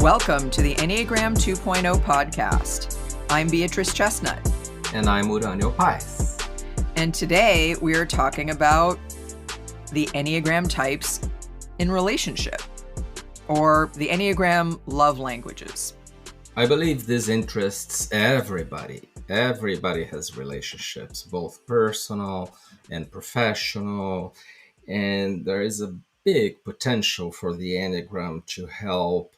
Welcome to the Enneagram 2.0 podcast. I'm Beatrice Chestnut. And I'm Paes. And today we are talking about the Enneagram types in relationship, or the Enneagram love languages. I believe this interests everybody. Everybody has relationships, both personal and professional, and there is a big potential for the Enneagram to help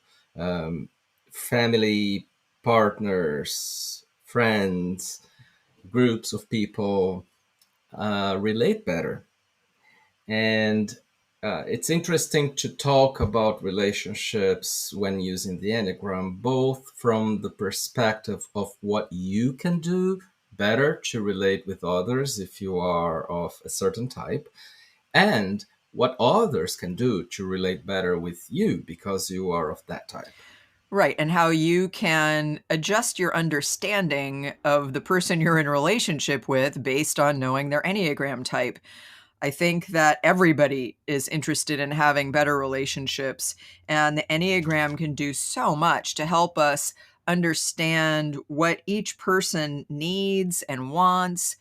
family, partners, friends, groups of people relate better. And it's interesting to talk about relationships when using the Enneagram, both from the perspective of what you can do better to relate with others if you are of a certain type, and what others can do to relate better with you because you are of that type. Right, and how you can adjust your understanding of the person you're in a relationship with based on knowing their Enneagram type. I think that everybody is interested in having better relationships, and the Enneagram can do so much to help us understand what each person needs and wants,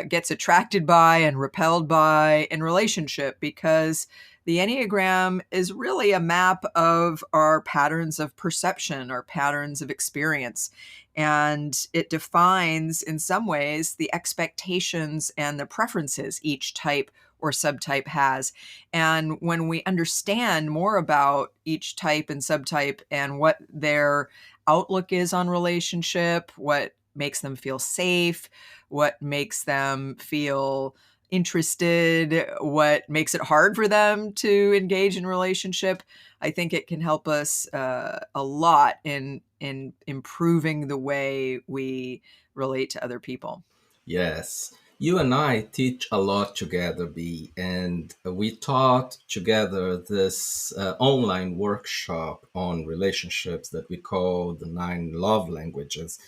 gets attracted by and repelled by in relationship, because the Enneagram is really a map of our patterns of perception, our patterns of experience. And it defines, in some ways, the expectations and the preferences each type or subtype has. And when we understand more about each type and subtype and what their outlook is on relationship, what makes them feel safe, what makes them feel interested, what makes it hard for them to engage in relationship, I think it can help us a lot in improving the way we relate to other people. Yes. You and I teach a lot together, B, and we taught together this online workshop on relationships that we call the 9 love languages.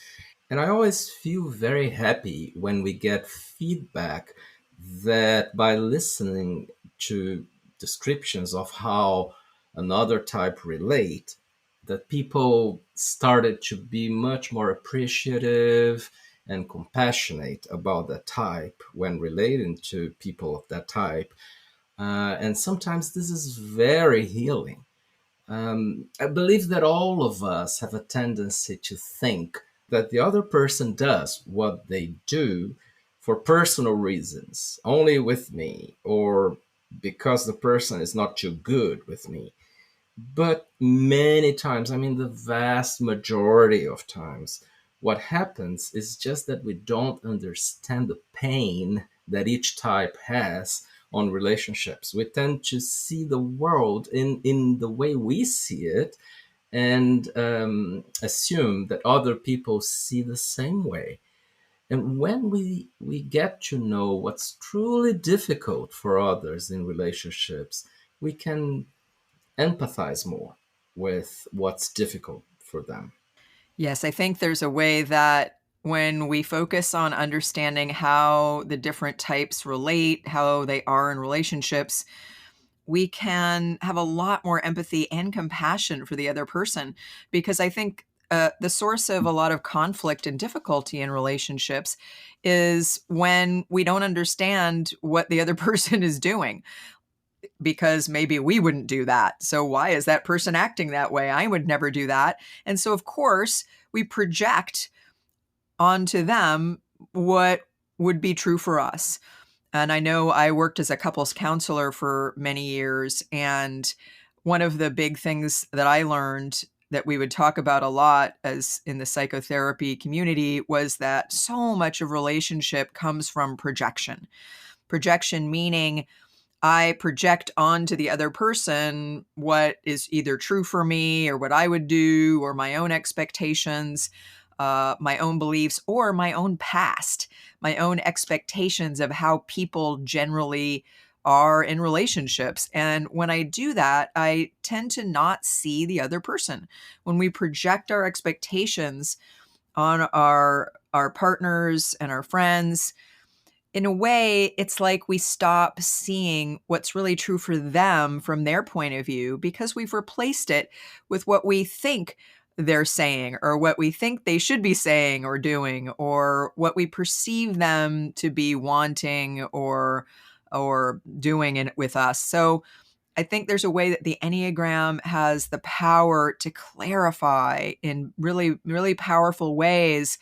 And I always feel very happy when we get feedback that by listening to descriptions of how another type relate, that people started to be much more appreciative and compassionate about that type when relating to people of that type. And sometimes this is very healing. I believe that all of us have a tendency to think that the other person does what they do for personal reasons, only with me, or because the person is not too good with me. But many times, the vast majority of times, what happens is just that we don't understand the pain that each type has on relationships. We tend to see the world in the way we see it and assume that other people see the same way. And when we get to know what's truly difficult for others in relationships, we can empathize more with what's difficult for them. Yes, I think there's a way that when we focus on understanding how the different types relate, how they are in relationships, we can have a lot more empathy and compassion for the other person. Because I think the source of a lot of conflict and difficulty in relationships is when we don't understand what the other person is doing, because maybe we wouldn't do that. So why is that person acting that way? I would never do that. And so, of course, we project onto them what would be true for us. And I know I worked as a couples counselor for many years. And one of the big things that I learned that we would talk about a lot as in the psychotherapy community was that so much of relationship comes from projection. Projection meaning I project onto the other person what is either true for me or what I would do or my own expectations, my own beliefs, or my own past, my own expectations of how people generally are in relationships. And when I do that, I tend to not see the other person. When we project our expectations on our partners and our friends, in a way, it's like we stop seeing what's really true for them from their point of view because we've replaced it with what we think they're saying or what we think they should be saying or doing or what we perceive them to be wanting or doing with us. So I think there's a way that the Enneagram has the power to clarify in really, really powerful ways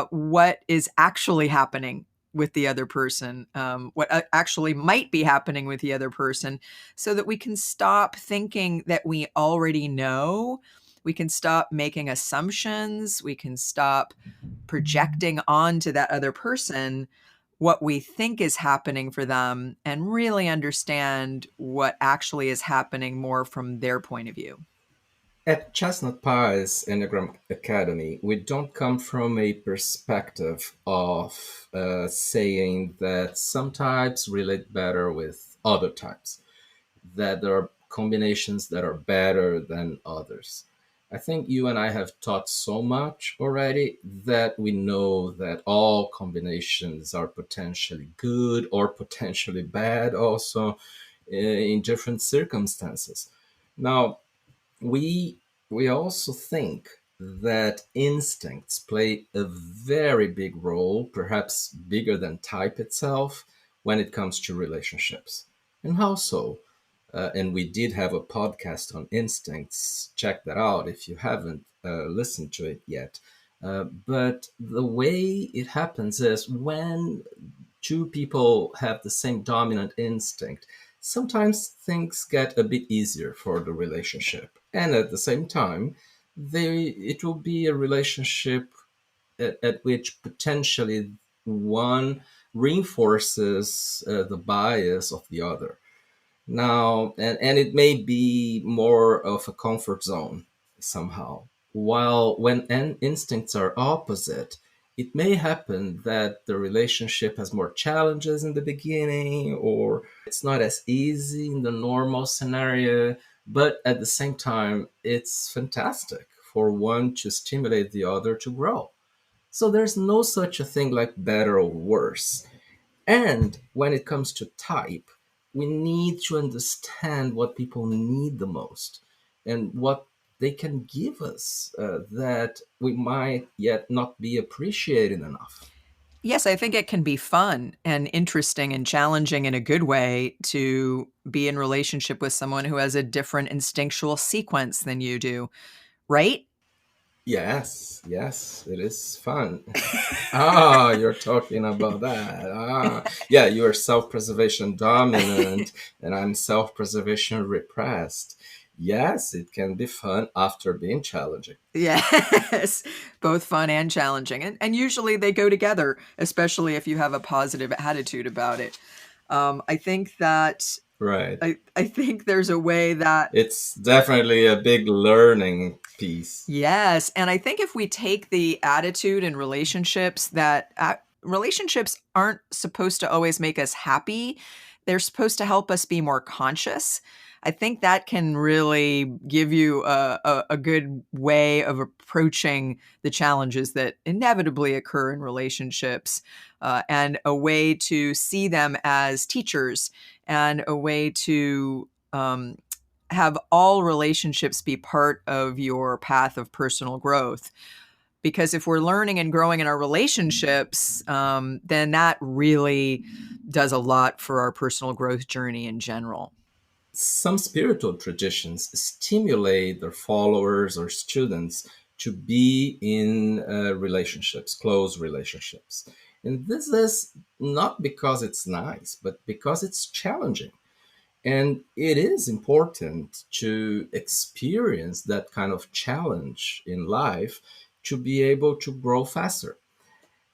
what is actually happening with the other person, what actually might be happening with the other person, so that we can stop thinking that we already know. We can stop making assumptions. We can stop projecting onto that other person what we think is happening for them and really understand what actually is happening more from their point of view. At Chestnut Paes Enneagram Academy, we don't come from a perspective of saying that some types relate better with other types, that there are combinations that are better than others. I think you and I have taught so much already that we know that all combinations are potentially good or potentially bad, also in different circumstances. Now, we we also think that instincts play a very big role, perhaps bigger than type itself, when it comes to relationships. And how so? And we did have a podcast on instincts. Check that out if you haven't listened to it yet. But the way it happens is when two people have the same dominant instinct, sometimes things get a bit easier for the relationship. And at the same time, it will be a relationship at which potentially one reinforces the bias of the other. Now, and it may be more of a comfort zone somehow. While when instincts are opposite, it may happen that the relationship has more challenges in the beginning, or it's not as easy in the normal scenario, but at the same time, it's fantastic for one to stimulate the other to grow. So there's no such a thing like better or worse. And when it comes to type, we need to understand what people need the most and what they can give us that we might yet not be appreciating enough. Yes, I think it can be fun and interesting and challenging in a good way to be in relationship with someone who has a different instinctual sequence than you do, right? Yes, yes, it is fun. Ah, you're talking about that. Ah, yeah, you are self preservation dominant, and I'm self preservation repressed. Yes, it can be fun after being challenging. Yes, both fun and challenging, and usually they go together, especially if you have a positive attitude about it. I think that Right. I think there's a way that It's definitely a big learning piece. yes, and I think if we take the attitude in relationships that relationships aren't supposed to always make us happy, they're supposed to help us be more conscious. I think that can really give you a good way of approaching the challenges that inevitably occur in relationships, and a way to see them as teachers and a way to have all relationships be part of your path of personal growth. Because if we're learning and growing in our relationships, then that really does a lot for our personal growth journey in general. Some spiritual traditions stimulate their followers or students to be in relationships, close relationships. And this is not because it's nice, but because it's challenging. And it is important to experience that kind of challenge in life to be able to grow faster.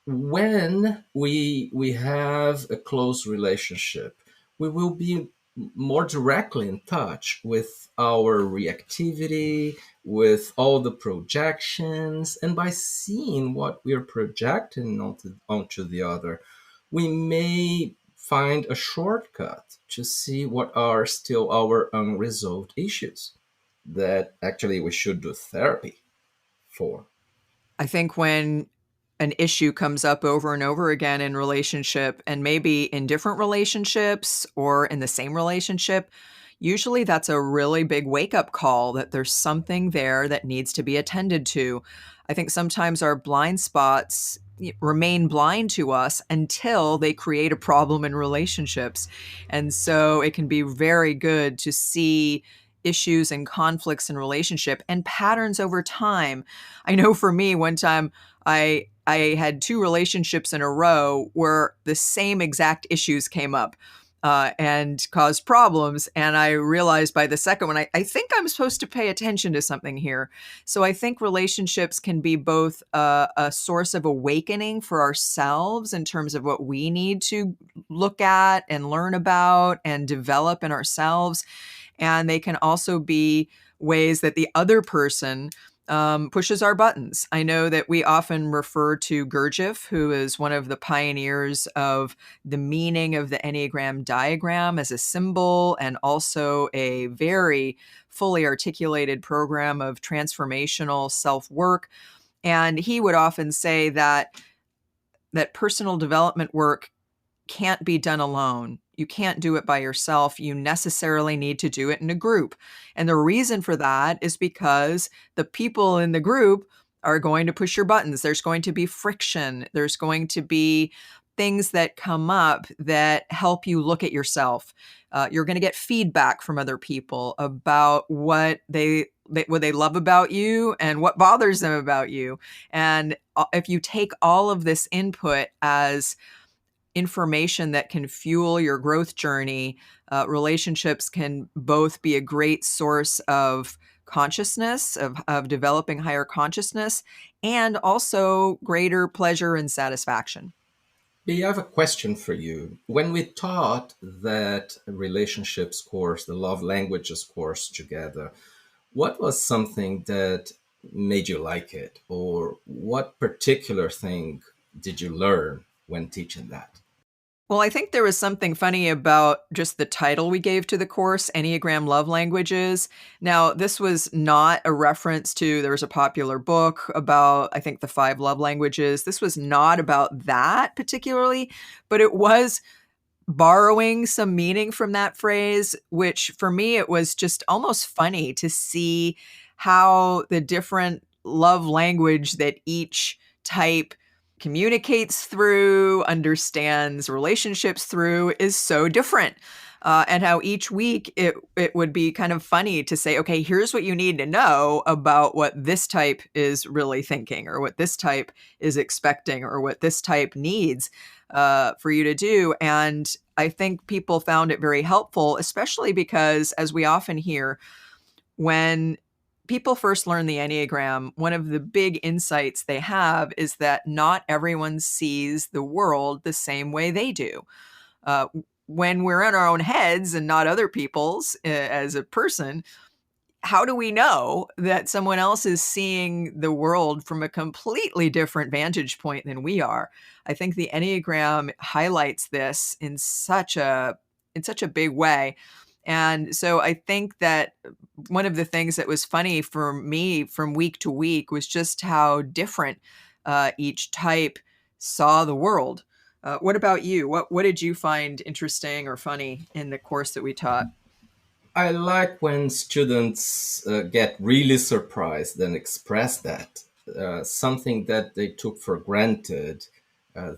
When we have a close relationship, we will be more directly in touch with our reactivity, with all the projections, and by seeing what we're projecting onto the other, we may find a shortcut to see what are still our unresolved issues that actually we should do therapy for. I think when an issue comes up over and over again in relationship, and maybe in different relationships or in the same relationship, usually that's a really big wake-up call that there's something there that needs to be attended to. I think sometimes our blind spots remain blind to us until they create a problem in relationships. And so it can be very good to see issues and conflicts in relationship and patterns over time. I know for me, one time I had two relationships in a row where the same exact issues came up and caused problems. And I realized by the second one, I think I'm supposed to pay attention to something here. So I think relationships can be both a source of awakening for ourselves in terms of what we need to look at and learn about and develop in ourselves. And they can also be ways that the other person pushes our buttons. I know that we often refer to Gurdjieff, who is one of the pioneers of the meaning of the Enneagram diagram as a symbol and also a very fully articulated program of transformational self-work. And he would often say that personal development work can't be done alone. You can't do it by yourself. You necessarily need to do it in a group. And the reason for that is because the people in the group are going to push your buttons. There's going to be friction. There's going to be things that come up that help you look at yourself. You're going to get feedback from other people about what they love about you and what bothers them about you. And if you take all of this input as information that can fuel your growth journey, relationships can both be a great source of consciousness, of developing higher consciousness, and also greater pleasure and satisfaction. I have a question for you. When we taught that relationships course, the love languages course together, what was something that made you like it? Or what particular thing did you learn when teaching that? Well, I think there was something funny about just the title we gave to the course, Enneagram Love Languages. Now, this was not a reference to, there was a popular book about, I think, the 5 love languages. This was not about that particularly, but it was borrowing some meaning from that phrase, which for me, it was just almost funny to see how the different love language that each type communicates through, understands relationships through is so different. And how each week it would be kind of funny to say, okay, here's what you need to know about what this type is really thinking, or what this type is expecting, or what this type needs for you to do. And I think people found it very helpful, especially because, as we often hear, when people first learn the Enneagram, one of the big insights they have is that not everyone sees the world the same way they do. Uh, when we're in our own heads and not other people's as a person, how do we know that someone else is seeing the world from a completely different vantage point than we are? I think the Enneagram highlights this in such a big way. And so I think that one of the things that was funny for me from week to week was just how different each type saw the world. What about you? What did you find interesting or funny in the course that we taught? I like when students get really surprised and express that. Something that they took for granted,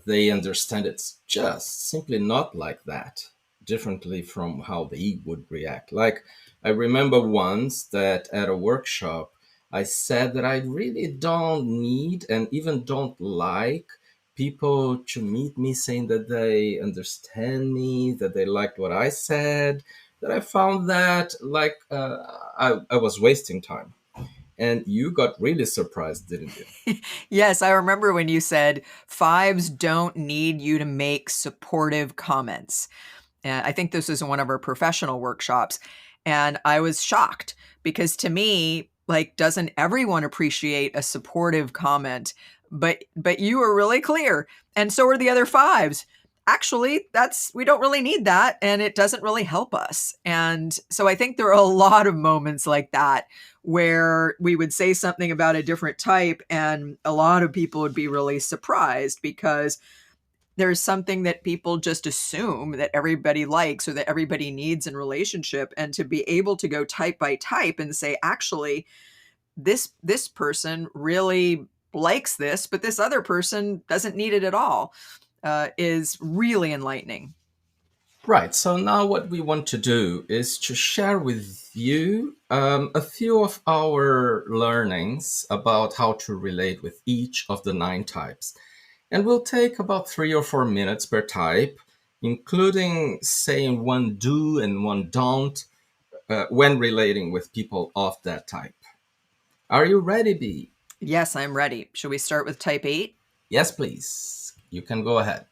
they understand it's just simply not like that, differently from how they would react. Like, I remember once that at a workshop, I said that I really don't need and even don't like people to meet me saying that they understand me, that they liked what I said, that I found that I was wasting time. And you got really surprised, didn't you? Yes, I remember when you said fives don't need you to make supportive comments. And I think this was in one of our professional workshops. And I was shocked because, to me, like, doesn't everyone appreciate a supportive comment? But you were really clear. And so are the other fives. actually, that's we don't really need that and it doesn't really help us. And so I think there are a lot of moments like that where we would say something about a different type and a lot of people would be really surprised because there's something that people just assume that everybody likes or that everybody needs in relationship, and to be able to go type by type and say, actually, this person really likes this, but this other person doesn't need it at all, is really enlightening. Right. So now what we want to do is to share with you a few of our learnings about how to relate with each of the 9 types. And we'll take about 3 or 4 minutes per type, including saying one do and one don't when relating with people of that type. Are you ready, B? Yes, I'm ready. Should we start with type 8? Yes, please. You can go ahead.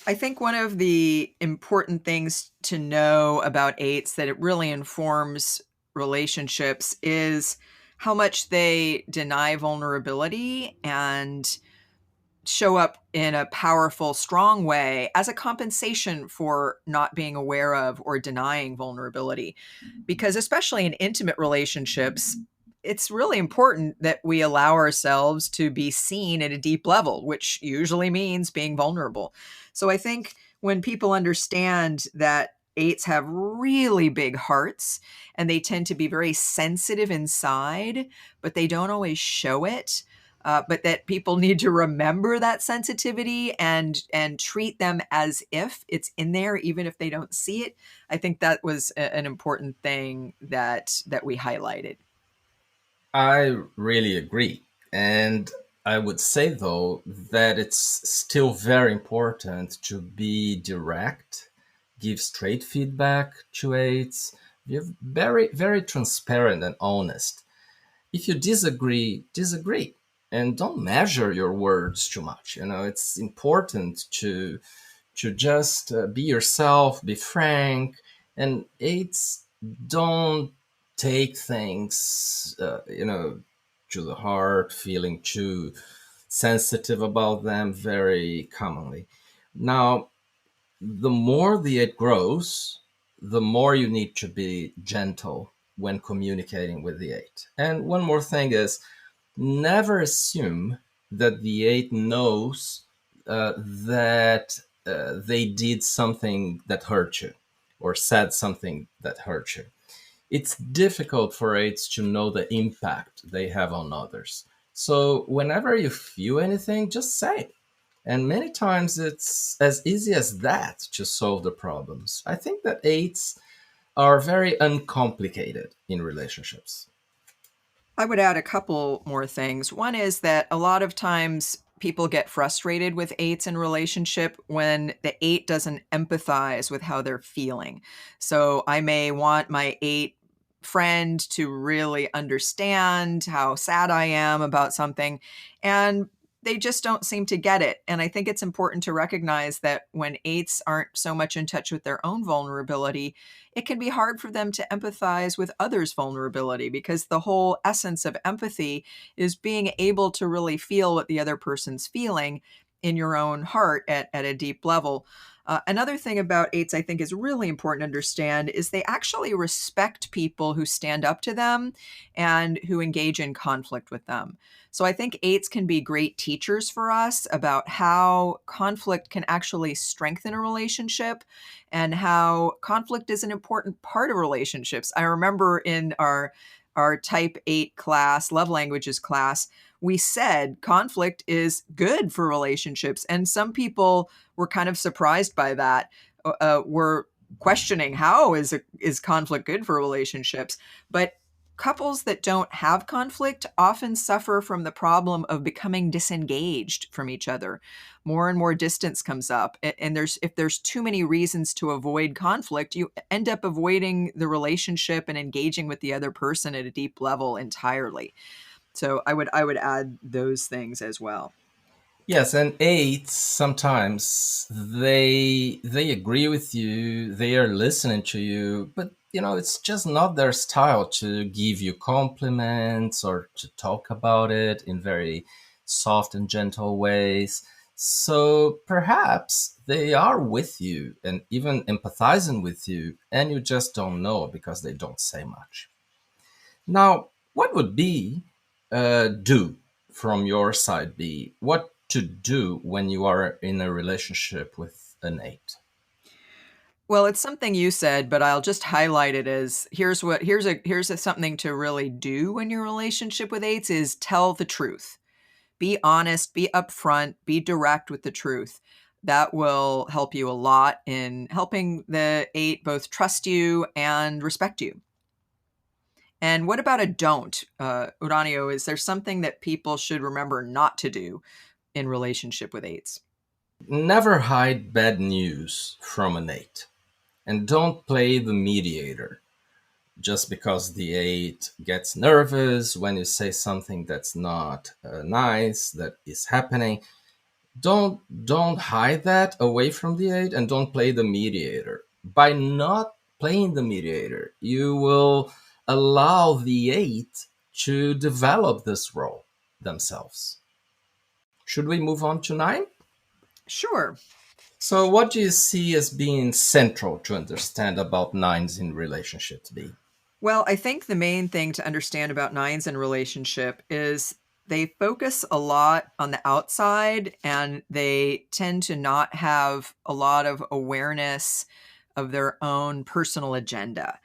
I think one of the important things to know about eights that it really informs relationships is how much they deny vulnerability and show up in a powerful, strong way as a compensation for not being aware of or denying vulnerability. Because, especially in intimate relationships, it's really important that we allow ourselves to be seen at a deep level, which usually means being vulnerable. So, I think when people understand that eights have really big hearts and they tend to be very sensitive inside, but they don't always show it, but that people need to remember that sensitivity and treat them as if it's in there, even if they don't see it. I think that was an important thing that we highlighted. I really agree. And I would say, though, that it's still very important to be direct, give straight feedback to aides, be very, very transparent and honest. If you disagree, disagree. And don't measure your words too much. It's important to just be yourself, be frank, and it's don't take things, to the heart, feeling too sensitive about them very commonly. Now, the more the it grows, the more you need to be gentle when communicating with the eight. And one more thing is never assume that the eight knows that they did something that hurt you or said something that hurt you. It's difficult for eights to know the impact they have on others. So whenever you feel anything, just say it. And many times it's as easy as that to solve the problems. I think that eights are very uncomplicated in relationships. I would add a couple more things. One is that a lot of times people get frustrated with eights in relationship when the eight doesn't empathize with how they're feeling. So I may want my eight friend to really understand how sad I am about something, and they just don't seem to get it. And I think it's important to recognize that when eights aren't so much in touch with their own vulnerability, it can be hard for them to empathize with others' vulnerability, because the whole essence of empathy is being able to really feel what the other person's feeling in your own heart at a deep level. Another thing about eights I think is really important to understand is they actually respect people who stand up to them and who engage in conflict with them. So I think eights can be great teachers for us about how conflict can actually strengthen a relationship and how conflict is an important part of relationships. I remember in our type 8 class, love languages class, we said conflict is good for relationships. And some people were kind of surprised by that. Were questioning is conflict good for relationships? But couples that don't have conflict often suffer from the problem of becoming disengaged from each other. More and more distance comes up, and if there's too many reasons to avoid conflict, you end up avoiding the relationship and engaging with the other person at a deep level entirely. So I would add those things as well. Yes, and eights sometimes they agree with you, they are listening to you, but it's just not their style to give you compliments or to talk about it in very soft and gentle ways. So perhaps they are with you and even empathizing with you, and you just don't know because they don't say much. Now, what would be do from your side be? What to do when you are in a relationship with an eight? Well, it's something you said, but I'll just highlight it as here's something to really do in your relationship with eights is tell the truth. Be honest, be upfront, be direct with the truth. That will help you a lot in helping the eight both trust you and respect you. And what about a don't? Uranio, is there something that people should remember not to do in relationship with eights? Never hide bad news from an eight, and don't play the mediator just because the eight gets nervous when you say something that's not nice that is happening. Don't hide that away from the eight, and don't play the mediator. By not playing the mediator, you will allow the eight to develop this role themselves. Should we move on to nine? Sure. So what do you see as being central to understand about nines in relationships be? Well, I think the main thing to understand about nines in relationship is they focus a lot on the outside and they tend to not have a lot of awareness of their own personal agenda.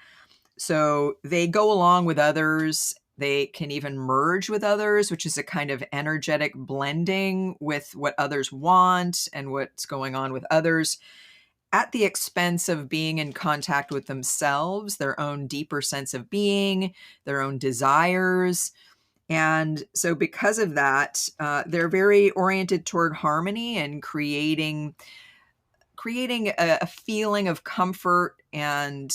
So they go along with others. They can even merge with others, which is a kind of energetic blending with what others want and what's going on with others at the expense of being in contact with themselves, their own deeper sense of being, their own desires. And so, because of that, they're very oriented toward harmony and creating a feeling of comfort and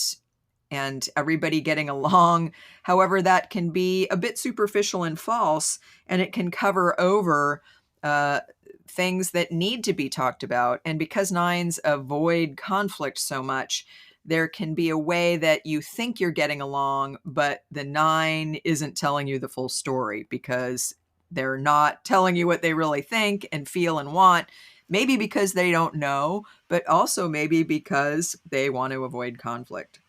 everybody getting along. However, that can be a bit superficial and false, and it can cover over uh, things that need to be talked about. And because nines avoid conflict so much, there can be a way that you think you're getting along, but the nine isn't telling you the full story because they're not telling you what they really think and feel and want. Maybe because they don't know, but also maybe because they want to avoid conflict.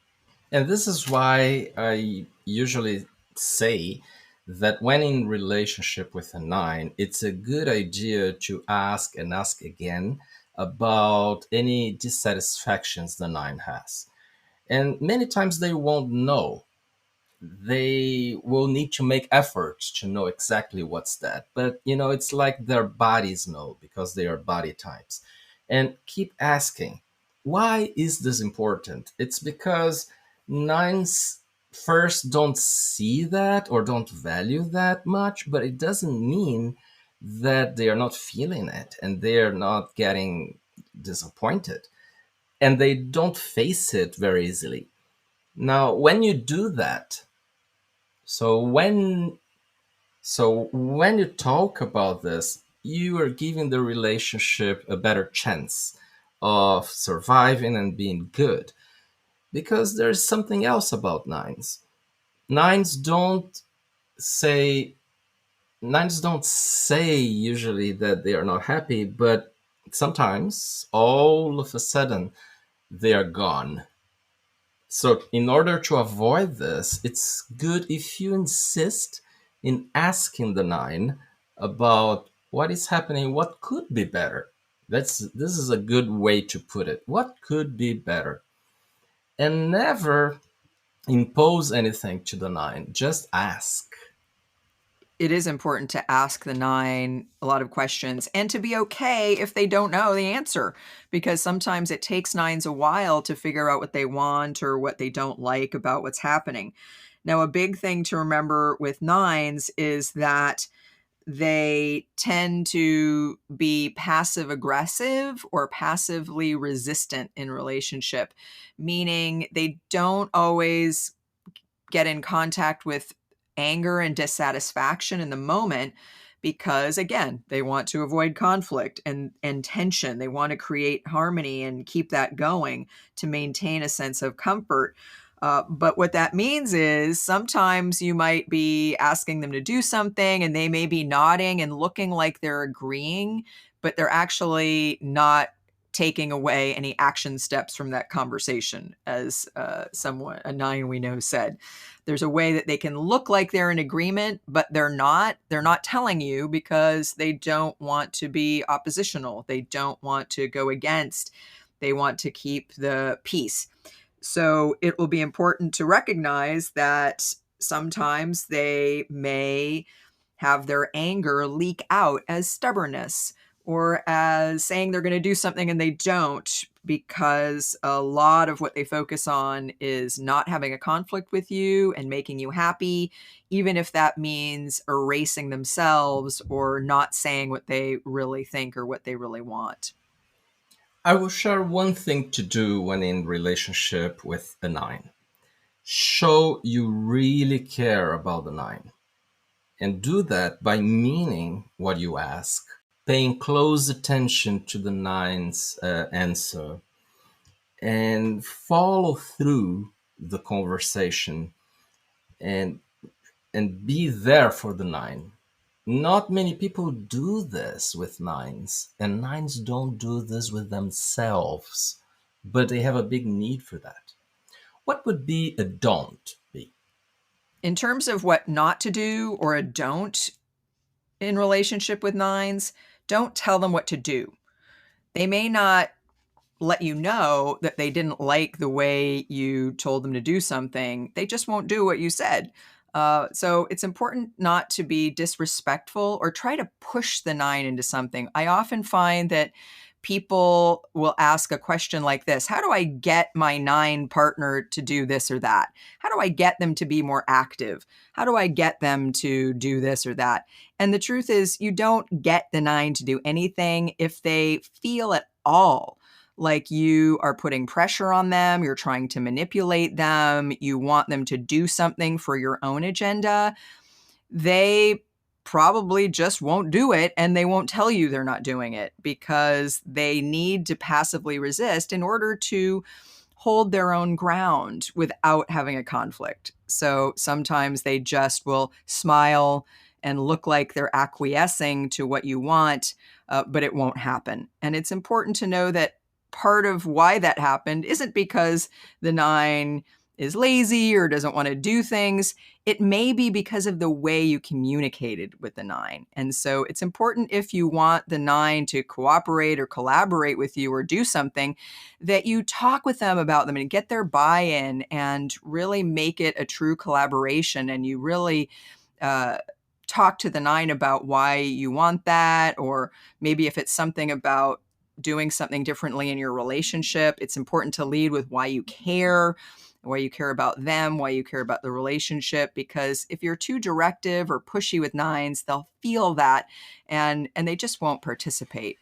And this is why I usually say that when in relationship with a nine, it's a good idea to ask and ask again about any dissatisfactions the nine has. And many times they won't know. They will need to make efforts to know exactly what's that. But it's like their bodies know because they are body types. And keep asking, why is this important? It's because nines first don't see that or don't value that much, but it doesn't mean that they are not feeling it and they are not getting disappointed, and they don't face it very easily. Now, when you do that, so when you talk about this, you are giving the relationship a better chance of surviving and being good, because there's something else about nines. Nines don't say Nines don't say usually that they are not happy, but sometimes all of a sudden they are gone. So, in order to avoid this, it's good if you insist in asking the nine about what is happening, what could be better. This is a good way to put it. What could be better? And never impose anything to the nine. Just ask. It is important to ask the nine a lot of questions and to be okay if they don't know the answer, because sometimes it takes nines a while to figure out what they want or what they don't like about what's happening. Now, a big thing to remember with nines is that they tend to be passive aggressive or passively resistant in relationship, meaning they don't always get in contact with anger and dissatisfaction in the moment because again they want to avoid conflict and tension. They want to create harmony and keep that going to maintain a sense of comfort. But what that means is sometimes you might be asking them to do something and they may be nodding and looking like they're agreeing, but they're actually not taking away any action steps from that conversation, as someone, a nine we know, said. There's a way that they can look like they're in agreement, but they're not. They're not telling you because they don't want to be oppositional. They don't want to go against. They want to keep the peace. So it will be important to recognize that sometimes they may have their anger leak out as stubbornness or as saying they're going to do something and they don't, because a lot of what they focus on is not having a conflict with you and making you happy, even if that means erasing themselves or not saying what they really think or what they really want. I will share one thing to do when in relationship with a nine. Show you really care about the nine. And do that by meaning what you ask, paying close attention to the nine's answer, and follow through the conversation and be there for the nine. Not many people do this with nines, and nines don't do this with themselves, but they have a big need for that. What would be a don't be? In terms of what not to do or a don't in relationship with nines, don't tell them what to do. They may not let you know that they didn't like the way you told them to do something. They just won't do what you said. So it's important not to be disrespectful or try to push the nine into something. I often find that people will ask a question like this: how do I get my nine partner to do this or that? How do I get them to be more active? How do I get them to do this or that? And the truth is, you don't get the nine to do anything if they feel at all like you are putting pressure on them, you're trying to manipulate them, you want them to do something for your own agenda. They probably just won't do it, and they won't tell you they're not doing it because they need to passively resist in order to hold their own ground without having a conflict. So sometimes they just will smile and look like they're acquiescing to what you want, but it won't happen. And it's important to know that part of why that happened isn't because the nine is lazy or doesn't want to do things. It may be because of the way you communicated with the nine. And so it's important, if you want the nine to cooperate or collaborate with you or do something, that you talk with them about them and get their buy-in and really make it a true collaboration. And you really talk to the nine about why you want that, or maybe if it's something about doing something differently in your relationship, it's important to lead with why you care about them, why you care about the relationship. Because if you're too directive or pushy with nines, they'll feel that and they just won't participate.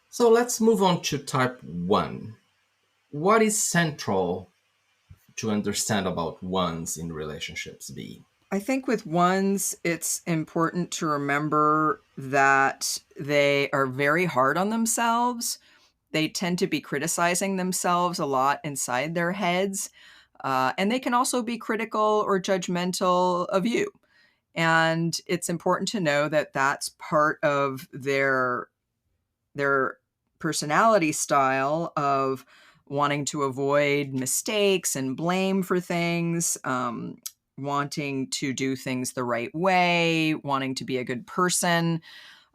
So let's move on to type 1. What is central to understand about ones in relationships be? I think with ones, it's important to remember that they are very hard on themselves. They tend to be criticizing themselves a lot inside their heads. And they can also be critical or judgmental of you. And it's important to know that that's part of their personality style of wanting to avoid mistakes and blame for things, wanting to do things the right way, wanting to be a good person.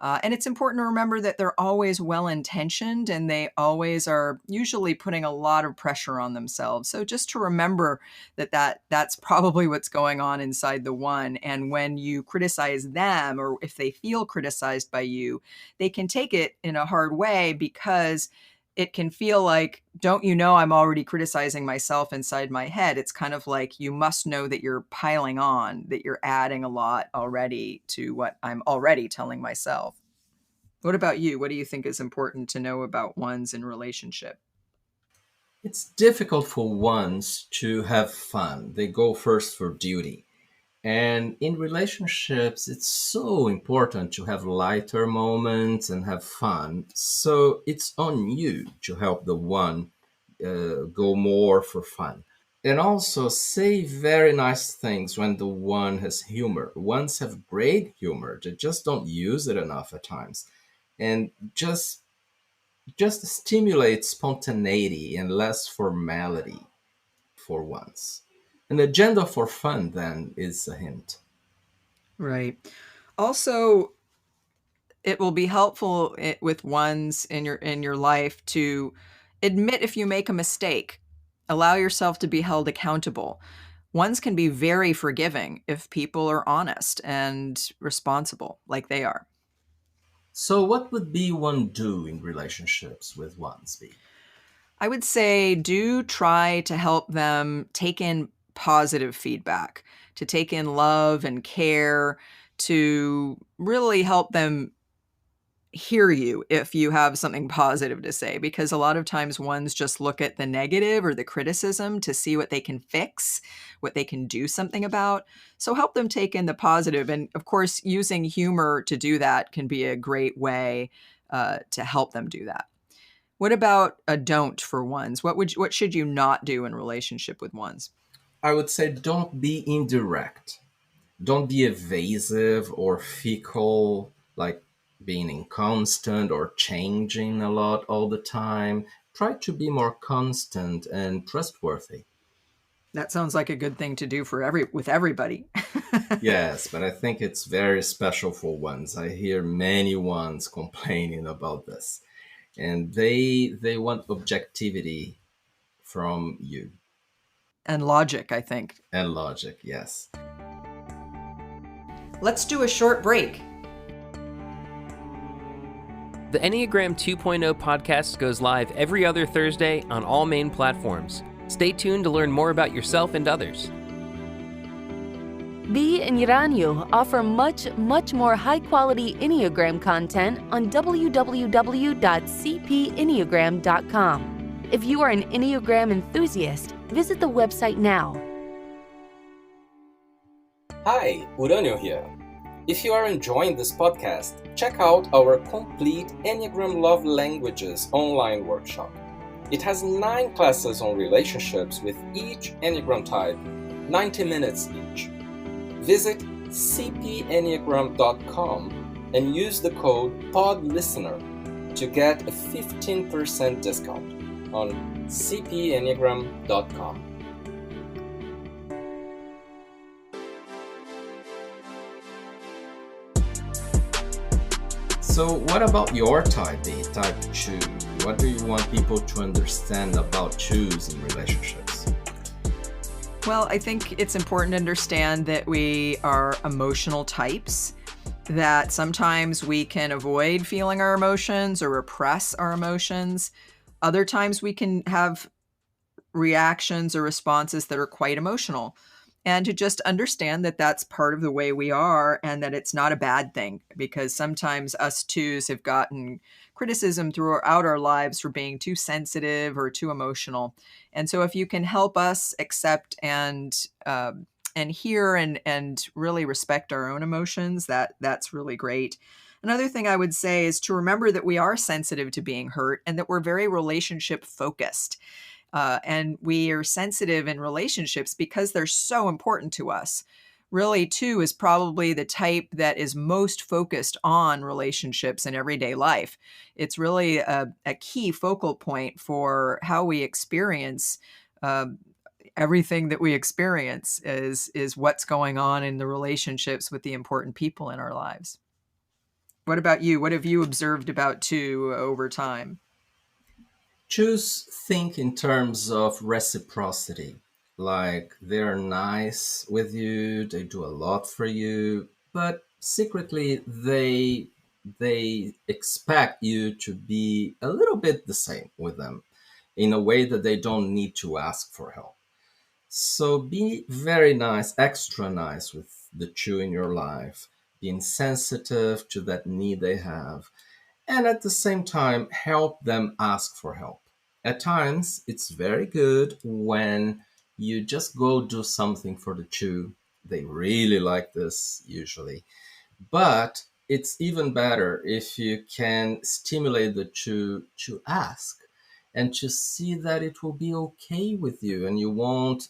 And it's important to remember that they're always well-intentioned and they always are usually putting a lot of pressure on themselves. So just to remember that's probably what's going on inside the one. And when you criticize them, or if they feel criticized by you, they can take it in a hard way, because it can feel like, don't you know I'm already criticizing myself inside my head? It's kind of like, you must know that you're piling on, that you're adding a lot already to what I'm already telling myself. What about you? What do you think is important to know about ones in relationship? It's difficult for ones to have fun. They go first for duty. And in relationships, it's so important to have lighter moments and have fun. So it's on you to help the one go more for fun. And also say very nice things when the one has humor. Ones have great humor, they just don't use it enough at times. and just stimulate spontaneity and less formality for once. An agenda for fun then is a hint. Right. Also, it will be helpful with ones in your life to admit if you make a mistake. Allow yourself to be held accountable. Ones can be very forgiving if people are honest and responsible like they are. So, what would be one do in relationships with ones be? I would say do try to help them take in positive feedback, to take in love and care, to really help them hear you if you have something positive to say, because a lot of times ones just look at the negative or the criticism to see what they can fix, what they can do something about. So help them take in the positive. And of course, using humor to do that can be a great way to help them do that. What about a don't for ones? What should you not do in relationship with ones? I would say don't be indirect. Don't be evasive or fickle, like being inconstant or changing a lot all the time. Try to be more constant and trustworthy. That sounds like a good thing to do for everybody. Yes, but I think it's very special for ones. I hear many ones complaining about this. And they want objectivity from you And logic, I think. and logic, yes. Let's do a short break. The Enneagram 2.0 podcast goes live every other Thursday on all main platforms. Stay tuned to learn more about yourself and others. Bee and Uranio offer much more high-quality Enneagram content on www.cpenneagram.com. If you are an Enneagram enthusiast, visit the website now. Hi, Uranio here. If you are enjoying this podcast, check out our complete Enneagram Love Languages online workshop. It has 9 classes on relationships with each Enneagram type, 90 minutes each. Visit cpenneagram.com and use the code PODLISTENER to get a 15% discount on cpenneagram.com. So what about your type B, type 2? What do you want people to understand about 2s in relationships? Well, I think it's important to understand that we are emotional types, that sometimes we can avoid feeling our emotions or repress our emotions. Other times we can have reactions or responses that are quite emotional. And to just understand that that's part of the way we are and that it's not a bad thing, because sometimes us twos have gotten criticism throughout our lives for being too sensitive or too emotional. And so if you can help us accept and hear and really respect our own emotions, that's really great. Another thing I would say is to remember that we are sensitive to being hurt and that we're very relationship focused. And we are sensitive in relationships because they're so important to us. Really, two is probably the type that is most focused on relationships in everyday life. It's really a key focal point for how we experience everything that we experience is what's going on in the relationships with the important people in our lives. What about you? What have you observed about two over time? 2s think in terms of reciprocity. Like they're nice with you, they do a lot for you, but secretly they expect you to be a little bit the same with them in a way that they don't need to ask for help. So be very nice, extra nice with the 2 in your life, being sensitive to that need they have, and at the same time help them ask for help. At times, it's very good when you just go do something for the 2. They really like this usually. But it's even better if you can stimulate the 2 to ask and to see that it will be okay with you, and you won't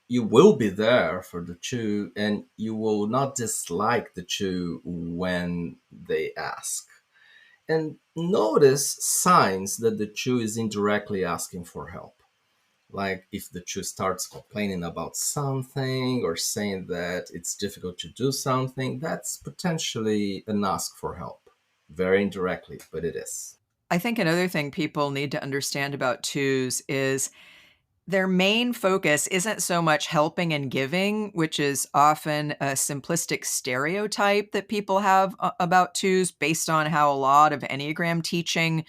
you will be there for the 2, and you will not dislike the 2 when they ask. And notice signs that the two is indirectly asking for help. Like if the two starts complaining about something or saying that it's difficult to do something, that's potentially an ask for help. Very indirectly, but it is. I think another thing people need to understand about twos is their main focus isn't so much helping and giving, which is often a simplistic stereotype that people have about twos based on how a lot of Enneagram teaching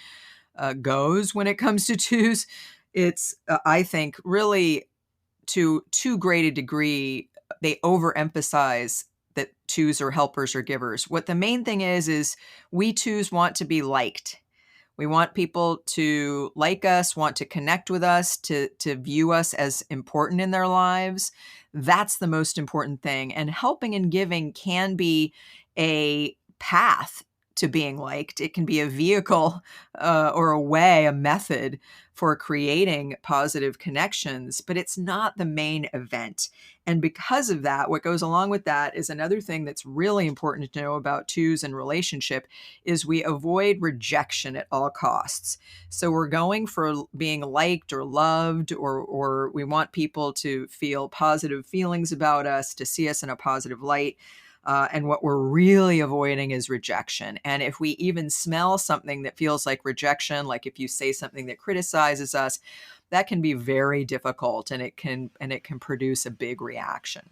goes when it comes to twos. It's, I think, really to too great a degree, they overemphasize that twos are helpers or givers. What the main thing is we twos want to be liked. We want people to like us, want to connect with us, to view us as important in their lives. That's the most important thing. And helping and giving can be a path to being liked. It can be a vehicle or a way, a method for creating positive connections, but it's not the main event. And because of that, what goes along with that is another thing that's really important to know about twos and relationship is we avoid rejection at all costs. So we're going for being liked or loved, or we want people to feel positive feelings about us, to see us in a positive light. And what we're really avoiding is rejection. And if we even smell something that feels like rejection, like if you say something that criticizes us, that can be very difficult, and it can produce a big reaction.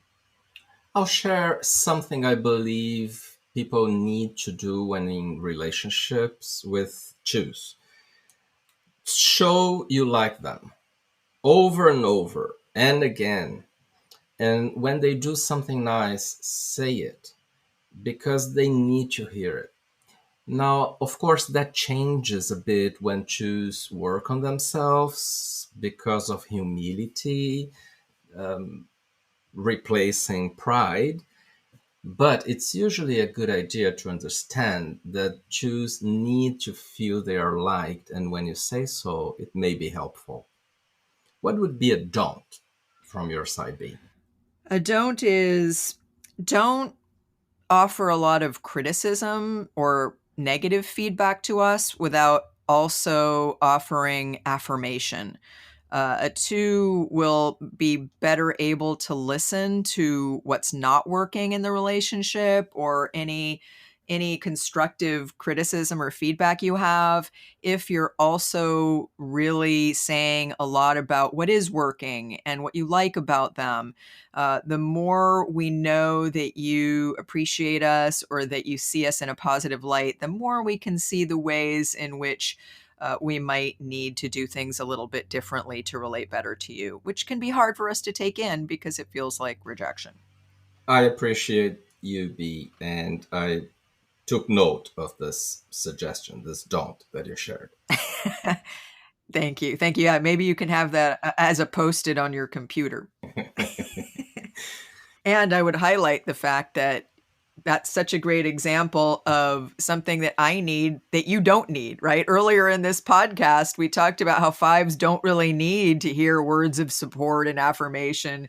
I'll share something I believe people need to do when in relationships with twos. Show you like them over and over and again. And when they do something nice, say it because they need to hear it. Now, of course, that changes a bit when twos work on themselves because of humility, replacing pride. But it's usually a good idea to understand that twos need to feel they are liked, and when you say so, it may be helpful. What would be a don't from your side be? A don't is don't offer a lot of criticism or negative feedback to us without also offering affirmation. A two will be better able to listen to what's not working in the relationship or any constructive criticism or feedback you have if you're also really saying a lot about what is working and what you like about them. The more we know that you appreciate us or that you see us in a positive light, the more we can see the ways in which we might need to do things a little bit differently to relate better to you, which can be hard for us to take in because it feels like rejection. I appreciate you, B, and I took note of this suggestion, this don't that you shared. Thank you. Thank you. Yeah, maybe you can have that as a post-it on your computer. And I would highlight the fact that that's such a great example of something that I need that you don't need, right? Earlier in this podcast, we talked about how fives don't really need to hear words of support and affirmation,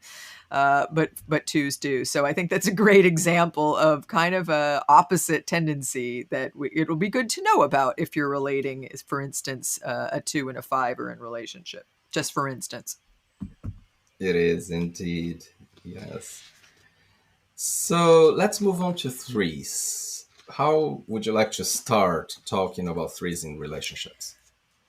but twos do. So I think that's a great example of kind of a opposite tendency that it'll be good to know about if you're relating, for instance, a two and a five are in relationship, just for instance. It is indeed, yes. So let's move on to threes. How would you like to start talking about threes in relationships?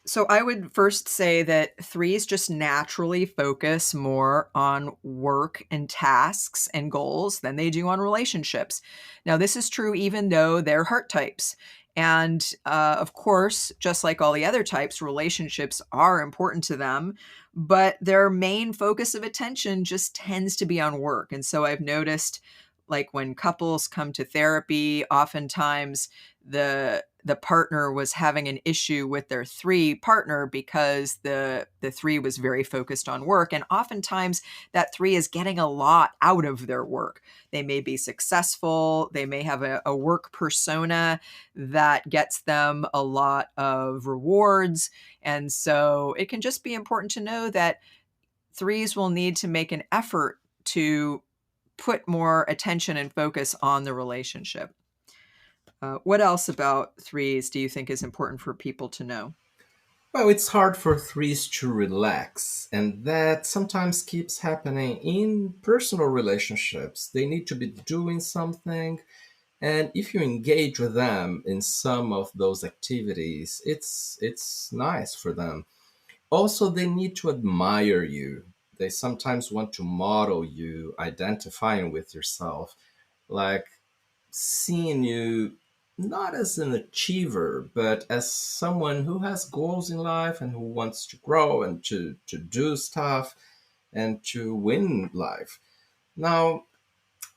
So I would first say that threes just naturally focus more on work and tasks and goals than they do on relationships. Now, this is true even though they're heart types. And of course, just like all the other types, relationships are important to them, but their main focus of attention just tends to be on work. And so I've noticed, like when couples come to therapy, oftentimes the partner was having an issue with their three partner because the three was very focused on work, and oftentimes that three is getting a lot out of their work. They may be successful, they may have a work persona that gets them a lot of rewards, and so it can just be important to know that threes will need to make an effort to put more attention and focus on the relationship. What else about threes do you think is important for people to know? Well, it's hard for threes to relax, and that sometimes keeps happening in personal relationships. They need to be doing something, and if you engage with them in some of those activities, it's nice for them. Also, they need to admire you. They sometimes want to model you, identifying with yourself, like seeing you not as an achiever, but as someone who has goals in life and who wants to grow and to do stuff and to win life. Now,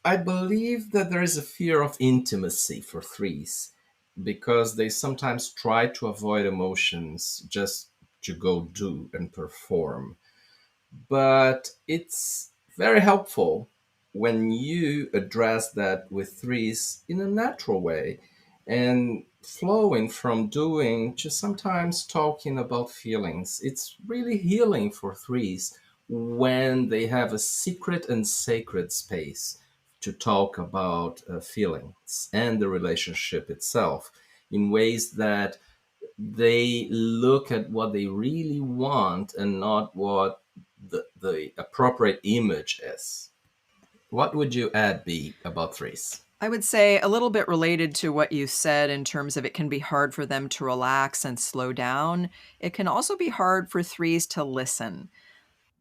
I believe that there is a fear of intimacy for threes because they sometimes try to avoid emotions just to go do and perform. But it's very helpful when you address that with threes in a natural way and flowing from doing to sometimes talking about feelings. It's really healing for threes when they have a secret and sacred space to talk about feelings and the relationship itself in ways that they look at what they really want and not what the appropriate image is. What would you add, B, about threes? I would say a little bit related to what you said in terms of it can be hard for them to relax and slow down. It can also be hard for threes to listen.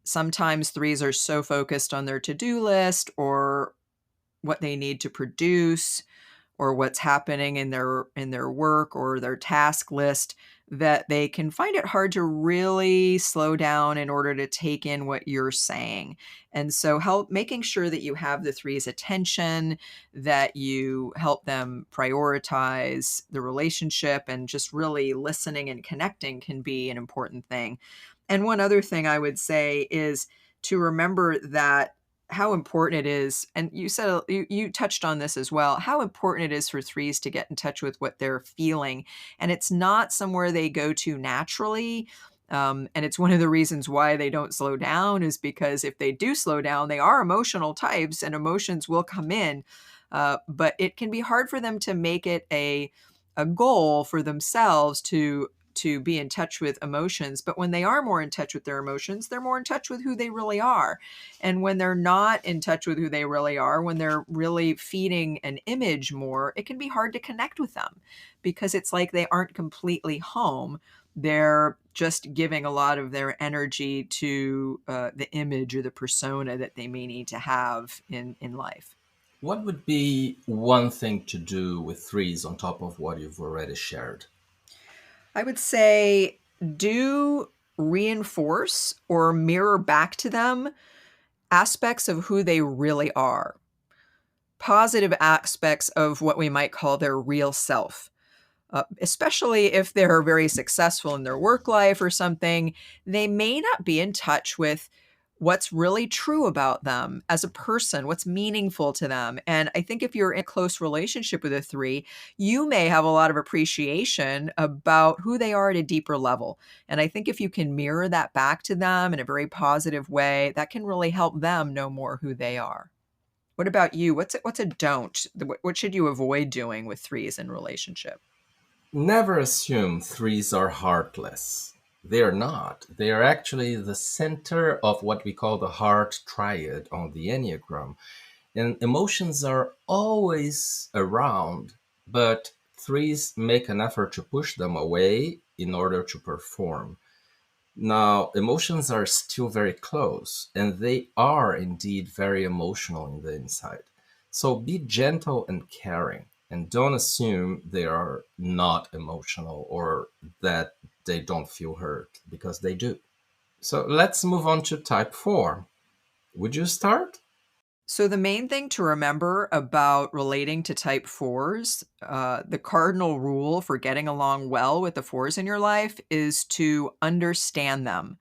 Sometimes threes are so focused on their to-do list or what they need to produce or what's happening in their work or their task list that they can find it hard to really slow down in order to take in what you're saying. And so help making sure that you have the three's attention, that you help them prioritize the relationship and just really listening and connecting can be an important thing. And one other thing I would say is to remember that how important it is, and you said you touched on this as well, how important it is for threes to get in touch with what they're feeling. And it's not somewhere they go to naturally. And it's one of the reasons why they don't slow down is because if they do slow down, they are emotional types and emotions will come in. But it can be hard for them to make it a goal for themselves to be in touch with emotions. But when they are more in touch with their emotions, they're more in touch with who they really are. And when they're not in touch with who they really are, when they're really feeding an image more, it can be hard to connect with them because it's like they aren't completely home. They're just giving a lot of their energy to the image or the persona that they may need to have in life. What would be one thing to do with threes on top of what you've already shared? I would say do reinforce or mirror back to them aspects of who they really are, positive aspects of what we might call their real self. Especially if they're very successful in their work life or something, they may not be in touch with what's really true about them as a person, what's meaningful to them. And I think if you're in a close relationship with a three, you may have a lot of appreciation about who they are at a deeper level. And I think if you can mirror that back to them in a very positive way, that can really help them know more who they are. What about you? What's a don't? What should you avoid doing with threes in relationship? Never assume threes are heartless. They are not. They are actually the center of what we call the heart triad on the Enneagram. And emotions are always around, but threes make an effort to push them away in order to perform. Now, emotions are still very close, and they are indeed very emotional in the inside. So be gentle and caring, and don't assume they are not emotional or that they don't feel hurt, because they do. So let's move on to type 4. Would you start? So the main thing to remember about relating to type fours, the cardinal rule for getting along well with the fours in your life is to understand them.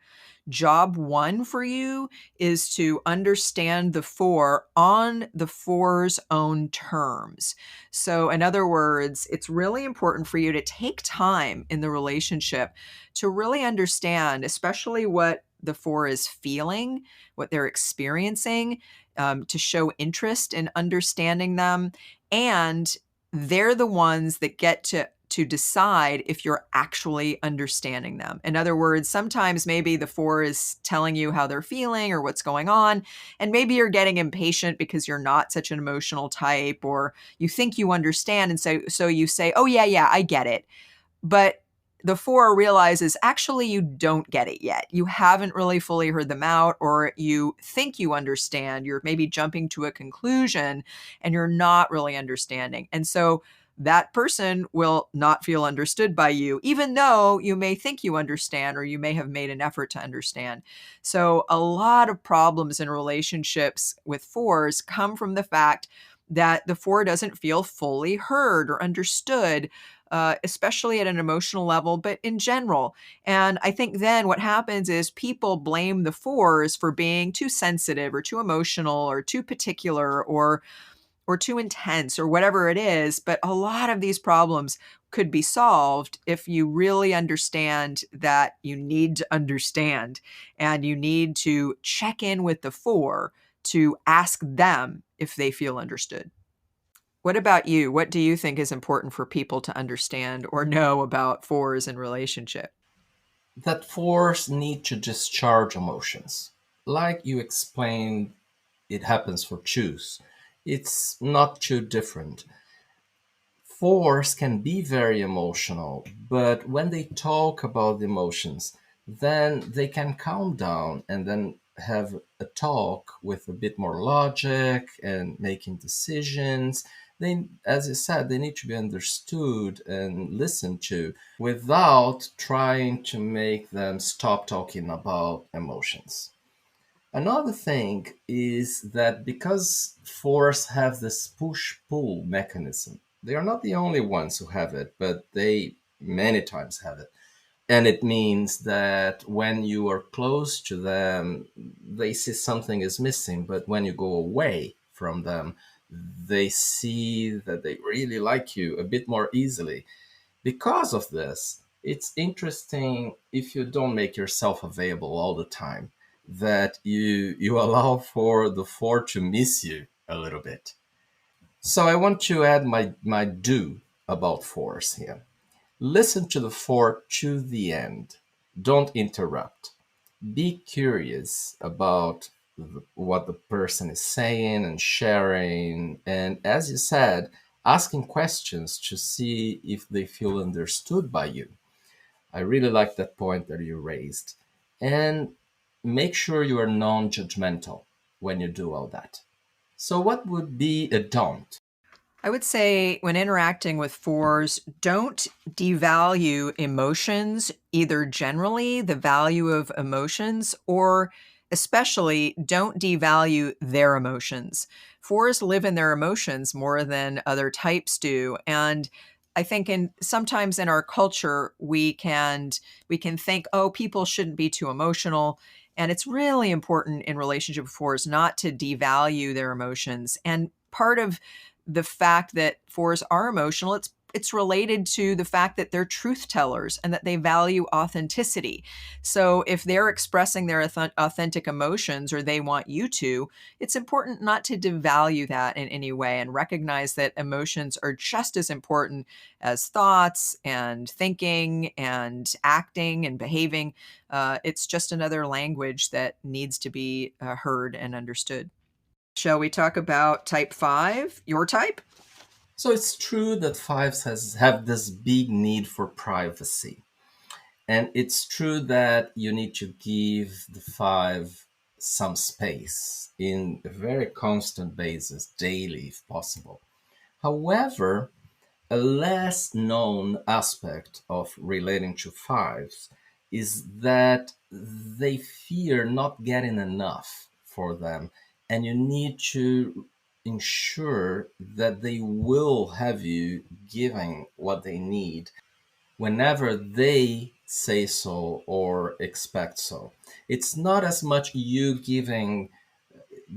Job one for you is to understand the four on the four's own terms. So, in other words, it's really important for you to take time in the relationship to really understand, especially what the four is feeling, what they're experiencing, to show interest in understanding them, and they're the ones that get to decide if you're actually understanding them. In other words, sometimes maybe the 4 is telling you how they're feeling or what's going on, and maybe you're getting impatient because you're not such an emotional type, or you think you understand, and so you say, "Oh yeah, I get it." But the 4 realizes actually you don't get it yet. You haven't really fully heard them out, or you think you understand. You're maybe jumping to a conclusion and you're not really understanding. And so that person will not feel understood by you, even though you may think you understand or you may have made an effort to understand. So a lot of problems in relationships with 4s come from the fact that the 4 doesn't feel fully heard or understood, especially at an emotional level, but in general. And I think then what happens is people blame the 4s for being too sensitive or too emotional or too particular or too intense or whatever it is. But a lot of these problems could be solved if you really understand that you need to understand, and you need to check in with the 4 to ask them if they feel understood. What about you? What do you think is important for people to understand or know about 4s in relationship? That 4s need to discharge emotions. Like you explained, it happens for 2s. It's not too different. 4s can be very emotional, but when they talk about the emotions, then they can calm down and then have a talk with a bit more logic and making decisions. They, as you said, they need to be understood and listened to without trying to make them stop talking about emotions. Another thing is that because 4s have this push-pull mechanism, they are not the only ones who have it, but they many times have it. And it means that when you are close to them, they see something is missing, but when you go away from them, they see that they really like you a bit more easily. Because of this, it's interesting if you don't make yourself available all the time, that you allow for the 4 to miss you a little bit. So I want to add my do about 4s here. Listen to the 4 to the end. Don't interrupt. Be curious about what the person is saying and sharing. And as you said, asking questions to see if they feel understood by you. I really like that point that you raised. And make sure you are non judgmental when you do all that. So, what would be a don't? I would say when interacting with 4s, don't devalue emotions, either generally, the value of emotions, or especially don't devalue their emotions. 4s live in their emotions more than other types do. And I think sometimes in our culture, we can think, oh, people shouldn't be too emotional. And it's really important in relationship with 4s not to devalue their emotions. And part of the fact that 4s are emotional, it's related to the fact that they're truth tellers and that they value authenticity. So if they're expressing their authentic emotions, or they want you to, it's important not to devalue that in any way, and recognize that emotions are just as important as thoughts and thinking and acting and behaving. It's just another language that needs to be heard and understood. Shall we talk about type 5, your type? So, it's true that 5s have this big need for privacy. And it's true that you need to give the 5 some space in a very constant basis, daily if possible. However, a less known aspect of relating to 5s is that they fear not getting enough for them, and you need to ensure that they will have you giving what they need whenever they say so or expect so. It's not as much you giving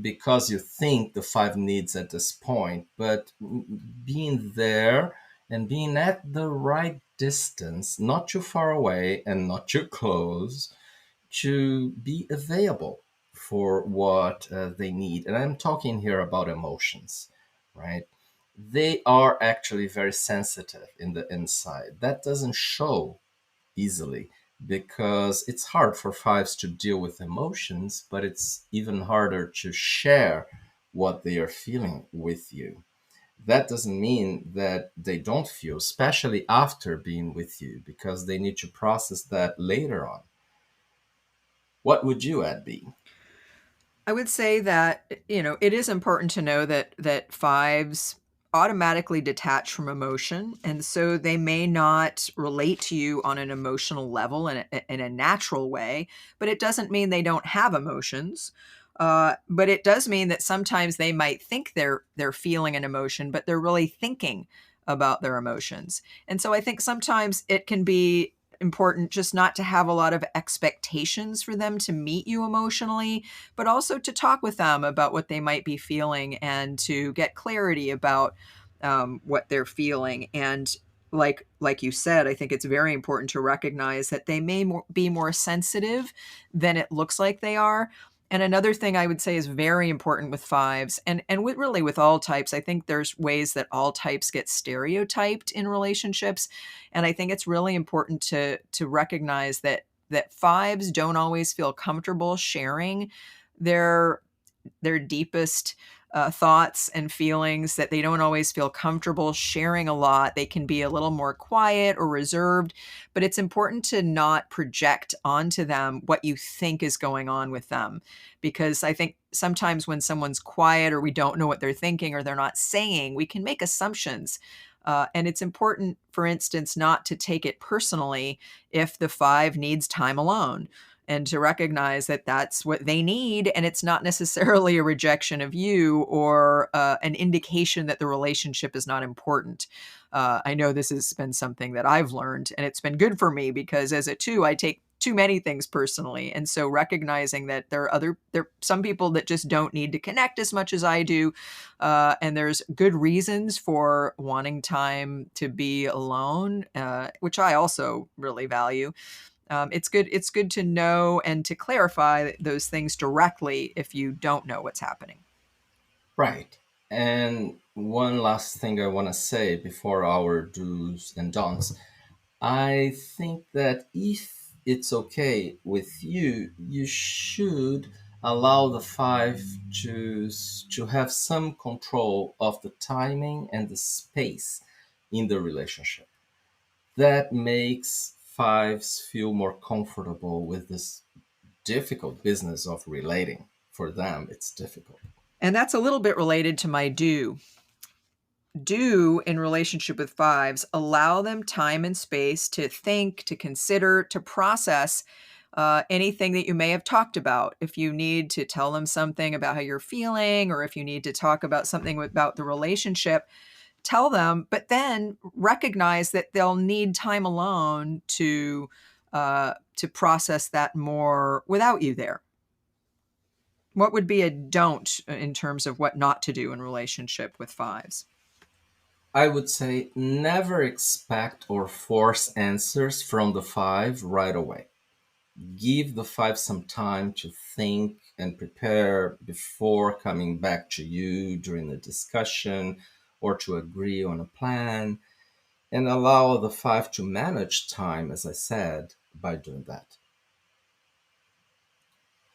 because you think the 5 needs at this point, but being there and being at the right distance, not too far away and not too close, to be available for what they need. And I'm talking here about emotions, right? they are actually very sensitive in the inside. That doesn't show easily because it's hard for fives to deal with emotions, but it's even harder to share what they are feeling with you. That doesn't mean that they don't feel, especially after being with you, because they need to process that later on. What would you add, B? I would say that, it is important to know that fives automatically detach from emotion, and so they may not relate to you on an emotional level in a natural way, but it doesn't mean they don't have emotions. But it does mean that sometimes they might think they're feeling an emotion, but they're really thinking about their emotions. And so I think sometimes it can be important just not to have a lot of expectations for them to meet you emotionally, but also to talk with them about what they might be feeling and to get clarity about what they're feeling. And like you said, I think it's very important to recognize that they may be more sensitive than it looks like they are. And another thing I would say is very important with fives, and really with all types. I think there's ways that all types get stereotyped in relationships, and I think it's really important to recognize that fives don't always feel comfortable sharing their deepest thoughts and feelings, that they don't always feel comfortable sharing a lot. They can be a little more quiet or reserved, but it's important to not project onto them what you think is going on with them. Because I think sometimes when someone's quiet or we don't know what they're thinking or they're not saying, we can make assumptions. And it's important, for instance, not to take it personally if the five needs time alone, and to recognize that that's what they need. And it's not necessarily a rejection of you or an indication that the relationship is not important. I know this has been something that I've learned, and it's been good for me because as a two, I take too many things personally. And so recognizing that there are some people that just don't need to connect as much as I do. And there's good reasons for wanting time to be alone, which I also really value. It's good to know and to clarify those things directly if you don't know what's happening. Right. And one last thing I want to say before our do's and don'ts. I think that if it's okay with you, you should allow the five to have some control of the timing and the space in the relationship. That makes fives feel more comfortable with this difficult business of relating. For them, it's difficult. And that's a little bit related to my do in relationship with fives. Allow them time and space to think, to consider, to process anything that you may have talked about. If you need to tell them something about how you're feeling, or if you need to talk about something about the relationship, tell them, but then recognize that they'll need time alone to process that more without you there. What would be a don't in terms of what not to do in relationship with fives? I would say never expect or force answers from the five right away. Give the five some time to think and prepare before coming back to you during the discussion or to agree on a plan, and allow the five to manage time, as I said, by doing that.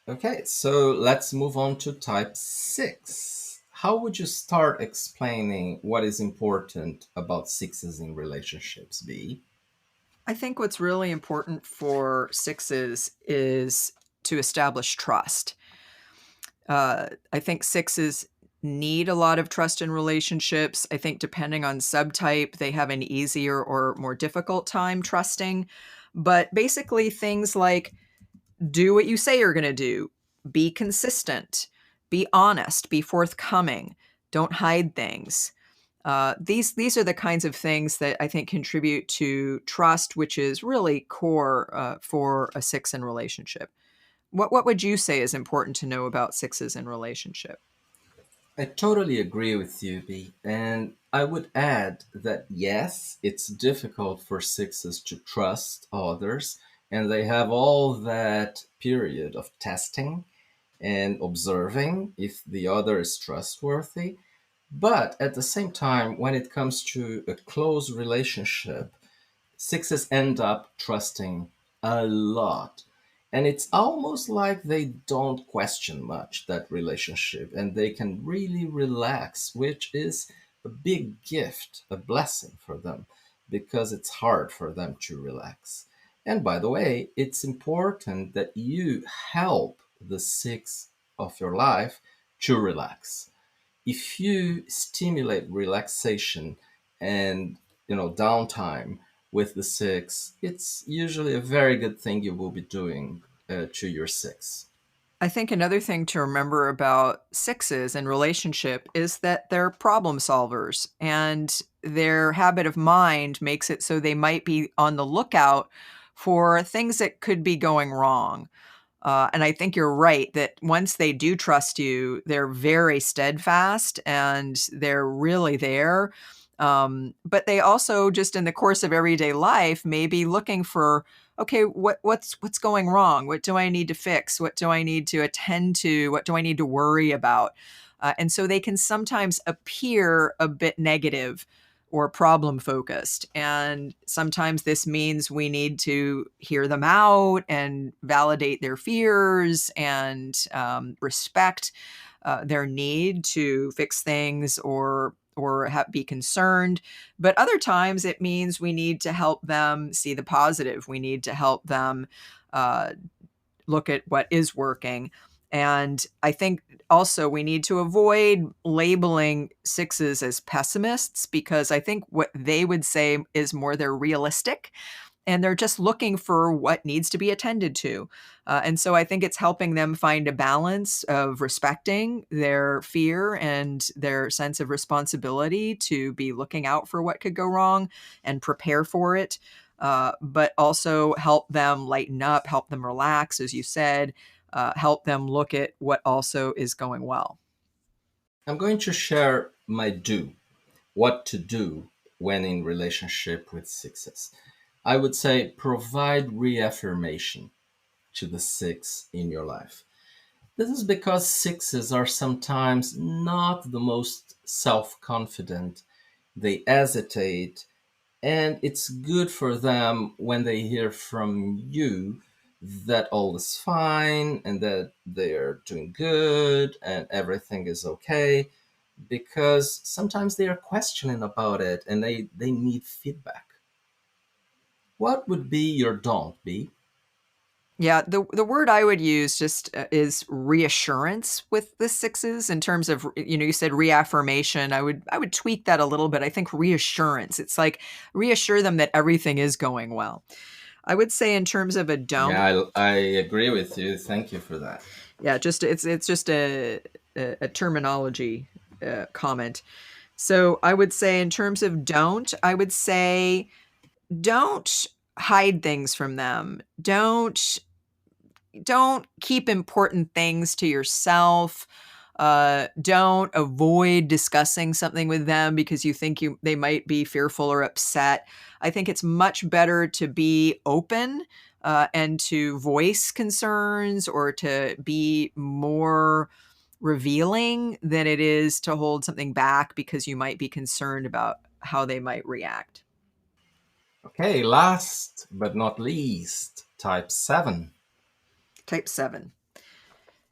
Okay, so let's move on to type 6. How would you start explaining what is important about sixes in relationships, B? I think what's really important for sixes is to establish trust. I think sixes need a lot of trust in relationships. I think depending on subtype, they have an easier or more difficult time trusting. But basically, things like do what you say you're going to do, be consistent, be honest, be forthcoming, don't hide things. These are the kinds of things that I think contribute to trust, which is really core for a six in relationship. What would you say is important to know about sixes in relationship? I totally agree with you, B. And I would add that yes, it's difficult for sixes to trust others, and they have all that period of testing and observing if the other is trustworthy. But at the same time, when it comes to a close relationship, sixes end up trusting a lot. And it's almost like they don't question much that relationship and they can really relax, which is a big gift, a blessing for them, because it's hard for them to relax. And by the way, it's important that you help the six of your life to relax. If you stimulate relaxation and downtime with the six, it's usually a very good thing you will be doing to your six. I think another thing to remember about sixes in relationship is that they're problem solvers, and their habit of mind makes it so they might be on the lookout for things that could be going wrong. And I think you're right that once they do trust you, they're very steadfast and they're really there. But they also, just in the course of everyday life, may be looking for, okay, what's going wrong? What do I need to fix? What do I need to attend to? What do I need to worry about? And so they can sometimes appear a bit negative or problem focused. And sometimes this means we need to hear them out and validate their fears and respect their need to fix things or be concerned. But other times it means we need to help them see the positive. We need to help them uh, look at what is working. And I think also we need to avoid labeling sixes as pessimists, because I think what they would say is more they're realistic and they're just looking for what needs to be attended to. And so I think it's helping them find a balance of respecting their fear and their sense of responsibility to be looking out for what could go wrong and prepare for it. But also help them lighten up, help them relax, as you said, help them look at what also is going well. I'm going to share my what to do when in relationship with sixes. I would say provide reaffirmation to the six in your life. This is because sixes are sometimes not the most self confident. They hesitate, and it's good for them when they hear from you that all is fine and that they're doing good and everything is okay, because sometimes they are questioning about it and they need feedback. What would be your don't be? Yeah, the word I would use just is reassurance with the sixes in terms of, you said reaffirmation. I would tweak that a little bit. I think reassurance. It's like reassure them that everything is going well. I would say in terms of a don't. Yeah, I agree with you. Thank you for that. Yeah, just it's just a terminology comment. So I would say in terms of don't, I would say don't hide things from them. Don't keep important things to yourself. Don't avoid discussing something with them because you think they might be fearful or upset. I think it's much better to be open and to voice concerns or to be more revealing than it is to hold something back because you might be concerned about how they might react. Okay, last but not least, type 7. Type 7.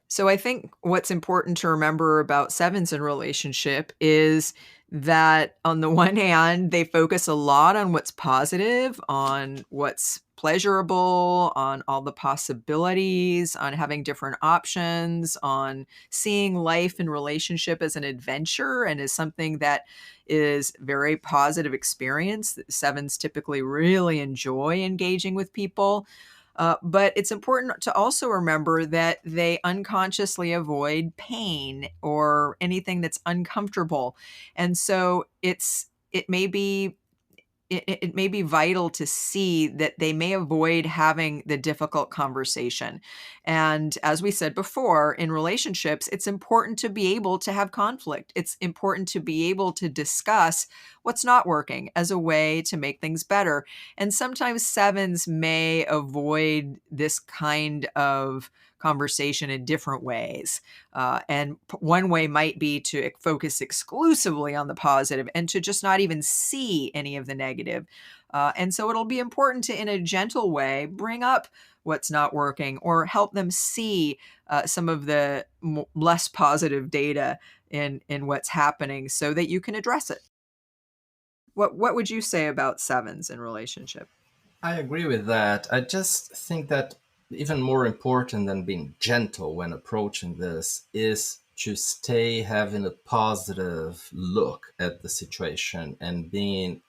So I think what's important to remember about sevens in relationship is that on the one hand, they focus a lot on what's positive, on what's pleasurable, on all the possibilities, on having different options, on seeing life and relationship as an adventure and as something that is very positive experience. Sevens typically really enjoy engaging with people. But it's important to also remember that they unconsciously avoid pain or anything that's uncomfortable. And so it may be it may be vital to see that they may avoid having the difficult conversation. And as we said before, in relationships, it's important to be able to have conflict. It's important to be able to discuss what's not working as a way to make things better. And sometimes sevens may avoid this kind of conversation in different ways. And one way might be to focus exclusively on the positive and to just not even see any of the negative. And so it'll be important to, in a gentle way, bring up what's not working or help them see some of the less positive data in what's happening so that you can address it. What would you say about sevens in relationship? I agree with that. I just think that even more important than being gentle when approaching this is to stay having a positive look at the situation and being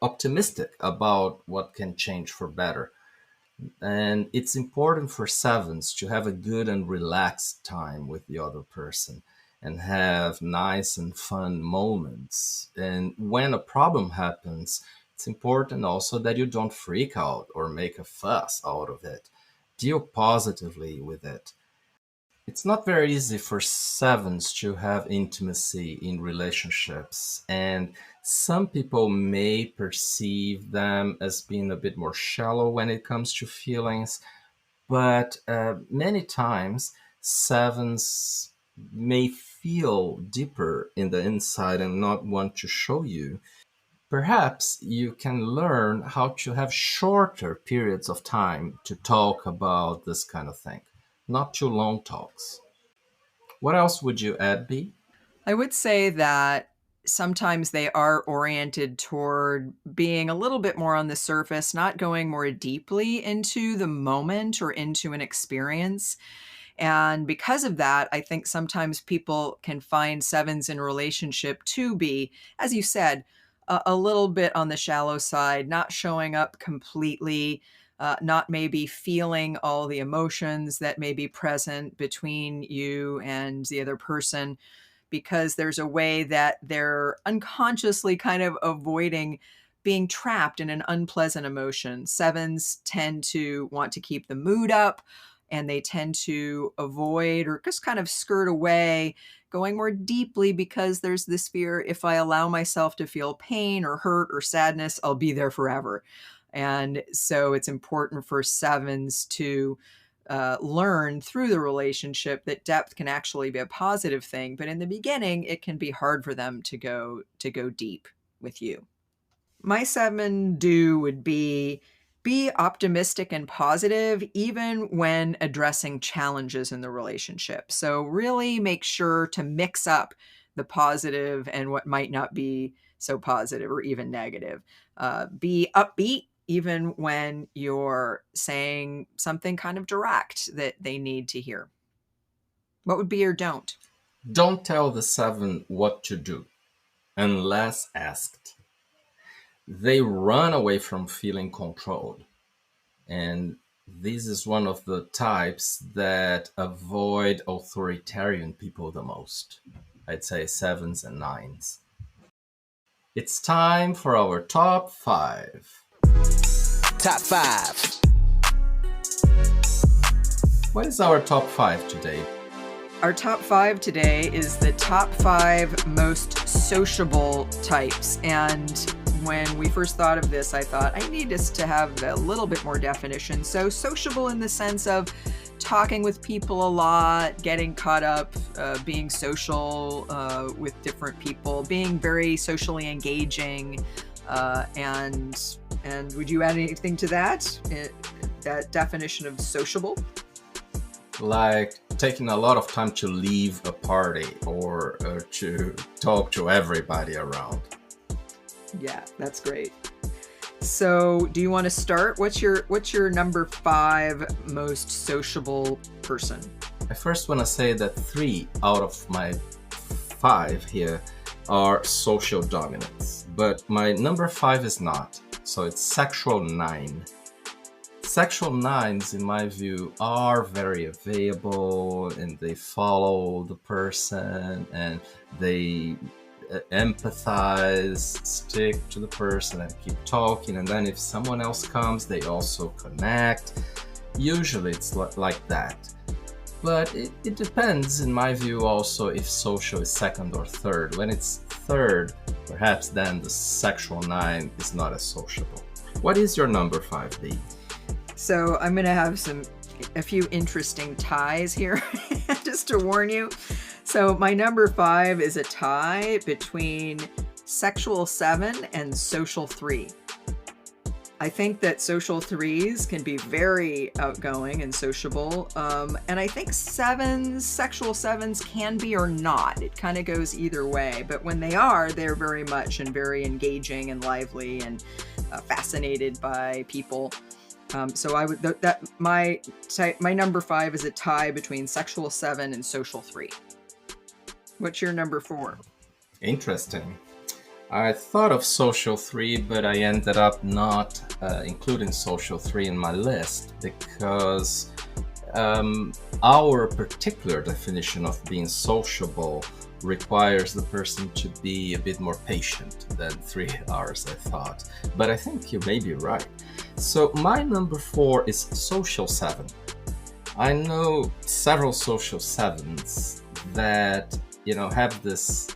optimistic about what can change for better. And it's important for sevens to have a good and relaxed time with the other person and have nice and fun moments. And when a problem happens, it's important also that you don't freak out or make a fuss out of it. Deal positively with it. It's not very easy for sevens to have intimacy in relationships, and some people may perceive them as being a bit more shallow when it comes to feelings, but many times sevens may feel deeper in the inside and not want to show you. Perhaps you can learn how to have shorter periods of time to talk about this kind of thing, not too long talks. What else would you add, B? I would say that sometimes they are oriented toward being a little bit more on the surface, not going more deeply into the moment or into an experience. And because of that, I think sometimes people can find sevens in relationship to be, as you said, a little bit on the shallow side, not showing up completely, not maybe feeling all the emotions that may be present between you and the other person, because there's a way that they're unconsciously kind of avoiding being trapped in an unpleasant emotion. Sevens tend to want to keep the mood up, and they tend to avoid or just kind of skirt away going more deeply because there's this fear, if I allow myself to feel pain or hurt or sadness, I'll be there forever. And so it's important for sevens to learn through the relationship that depth can actually be a positive thing. But in the beginning, it can be hard for them to go deep with you. My seven do would be optimistic and positive even when addressing challenges in the relationship. So really make sure to mix up the positive and what might not be so positive or even negative. Be upbeat even when you're saying something kind of direct that they need to hear. What would be your don't? Don't tell the seven what to do unless asked. They run away from feeling controlled. And this is one of the types that avoid authoritarian people the most. I'd say sevens and nines. It's time for our top 5. Top 5. What is our top 5 today? Our top 5 today is the top 5 most sociable types. And when we first thought of this, I thought I need us to have a little bit more definition. So sociable in the sense of talking with people a lot, getting caught up, being social with different people, being very socially engaging. And would you add anything to that? That definition of sociable? Like taking a lot of time to leave a party or to talk to everybody around. Yeah, that's great. So do you want to start? What's your number 5 most sociable person? I first want to say that 3 out of my 5 here are social dominance, but my number 5 is not. So it's sexual 9. Sexual 9s, in my view, are very available and they follow the person and they empathize, stick to the person and keep talking. And then if someone else comes, they also connect. Usually it's like that. But it depends, in my view, also if social is second or third. When it's third, perhaps then the sexual 9 is not as sociable. What is your number 5B? So I'm going to have a few interesting ties here, just to warn you. So my number 5 is a tie between sexual 7 and social 3. I think that social 3s can be very outgoing and sociable. And I think sexual 7s can be or not. It kind of goes either way. But when they are, they're very much and very engaging and lively and fascinated by people. So I would my number 5 is a tie between sexual 7 and social 3. What's your number 4? Interesting. I thought of social 3, but I ended up not including social 3 in my list because our particular definition of being sociable requires the person to be a bit more patient than 3 hours, I thought. But I think you may be right. So my number 4 is social 7. I know several social 7s that, have this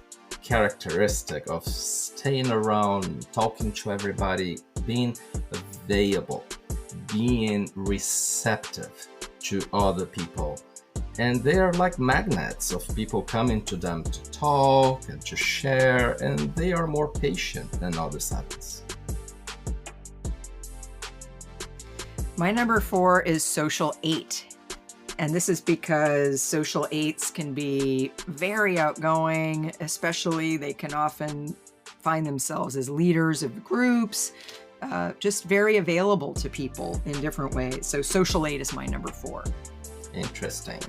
characteristic of staying around, talking to everybody, being available, being receptive to other people. And they are like magnets of people coming to them to talk and to share, and they are more patient than other 7s. My number 4 is social 8. And this is because social 8s can be very outgoing, especially they can often find themselves as leaders of groups, just very available to people in different ways. So social 8 is my number 4. Interesting.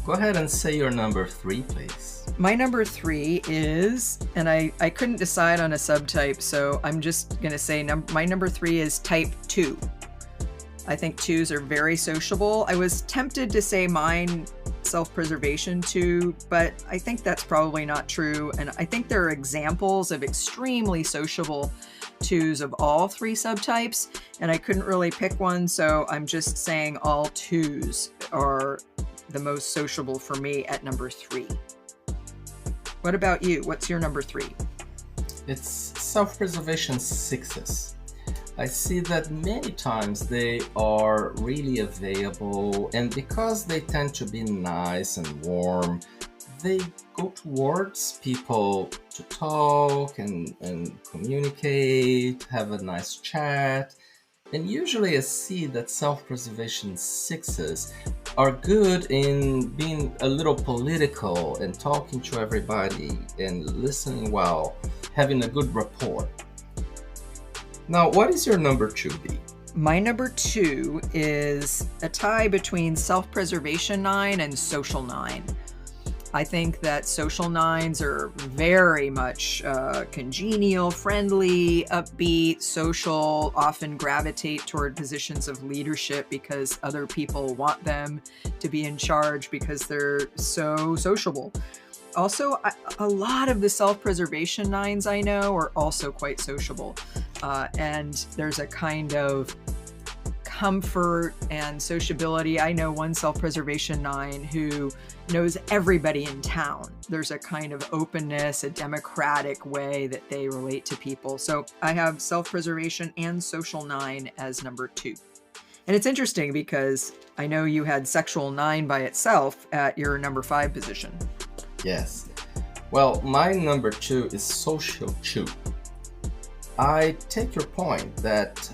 Go ahead and say your number 3, please. My number 3 is, and I couldn't decide on a subtype, so I'm just going to say my number 3 is type 2. I think 2s are very sociable. I was tempted to say mine self-preservation 2, but I think that's probably not true. And I think there are examples of extremely sociable 2s of all 3 subtypes, and I couldn't really pick one, so I'm just saying all 2s are the most sociable for me at number 3. What about you? What's your number 3? It's self-preservation 6s. I see that many times they are really available, and because they tend to be nice and warm, they go towards people to talk and communicate, have a nice chat. And usually I see that self-preservation 6s are good in being a little political and talking to everybody and listening well, having a good rapport. Now, what is your number 2B? My number 2 is a tie between self-preservation 9 and social 9. I think that social 9s are very much congenial, friendly, upbeat, social, often gravitate toward positions of leadership because other people want them to be in charge because they're so sociable. Also, a lot of the self-preservation 9s I know are also quite sociable. And there's a kind of comfort and sociability. I know one self-preservation 9 who knows everybody in town. There's a kind of openness, a democratic way that they relate to people. So I have self-preservation and social 9 as number 2. And it's interesting because I know you had sexual 9 by itself at your number 5 position. Yes. Well, my number 2 is social 2. I take your point that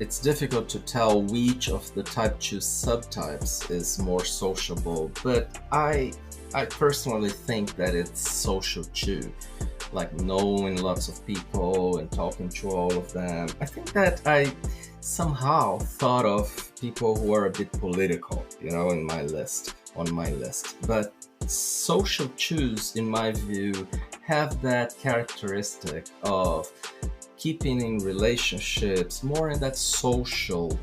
it's difficult to tell which of the type 2 subtypes is more sociable, but I personally think that it's social 2, like knowing lots of people and talking to all of them. I think that I somehow thought of people who are a bit political, on my list. But social 2s, in my view, have that characteristic of keeping in relationships more in that social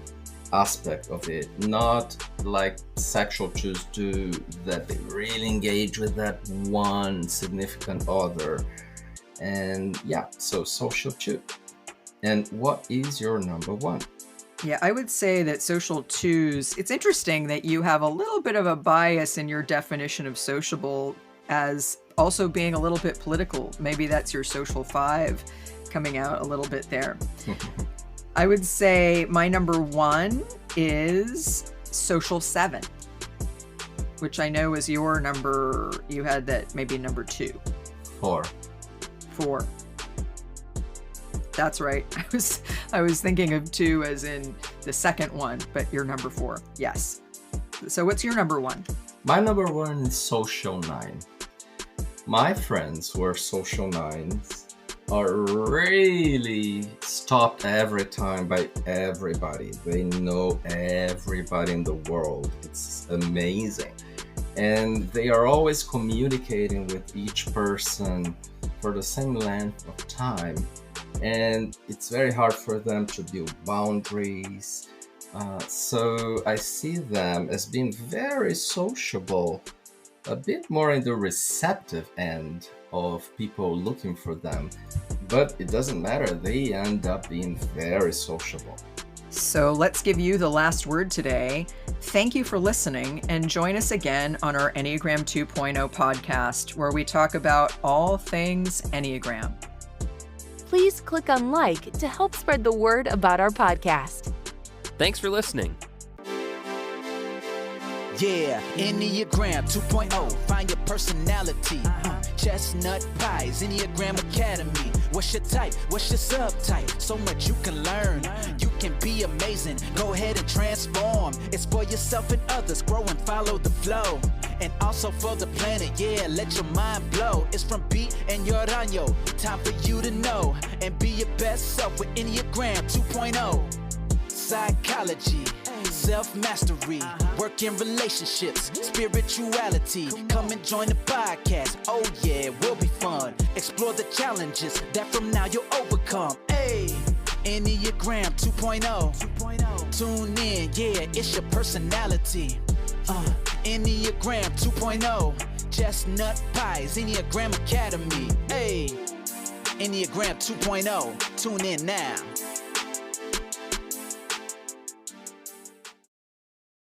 aspect of it, not like sexual 2s do, that they really engage with that one significant other. And yeah, so social 2. And what is your number 1? Yeah, I would say that social 2s, it's interesting that you have a little bit of a bias in your definition of sociable as also being a little bit political. Maybe that's your social 5 coming out a little bit there. I would say my number 1 is social 7, which I know is your number. You had that maybe number 2. 4. 4. That's right. I was thinking of 2 as in the second one, but you're number 4. Yes. So what's your number 1? My number 1 is social 9. My friends who are social 9s are really stopped every time by everybody. They know everybody in the world. It's amazing. And they are always communicating with each person for the same length of time. And it's very hard for them to build boundaries. So I see them as being very sociable, a bit more in the receptive end of people looking for them. But it doesn't matter, they end up being very sociable. So let's give you the last word today. Thank you for listening, and join us again on our Enneagram 2.0 podcast, where we talk about all things Enneagram. Please click on like to help spread the word about our podcast. Thanks for listening. Yeah, Enneagram 2.0, find your personality. Chestnut, Paes, Enneagram Academy. What's your type? What's your subtype? So much you can learn. You can be amazing. Go ahead and transform. Explore yourself and others. Grow and follow the flow. And also for the planet, yeah, let your mind blow. It's from B and Yoranyo. Time for you to know and be your best self with Enneagram 2.0. Psychology, self-mastery, work in relationships, spirituality. Come and join the podcast. Oh yeah, it will be fun. Explore the challenges that from now you'll overcome. Hey, Enneagram 2.0. Tune in, yeah, it's your personality. Enneagram 2.0. Chestnut, Paes, Enneagram Academy. Hey, Enneagram 2.0. Tune in now.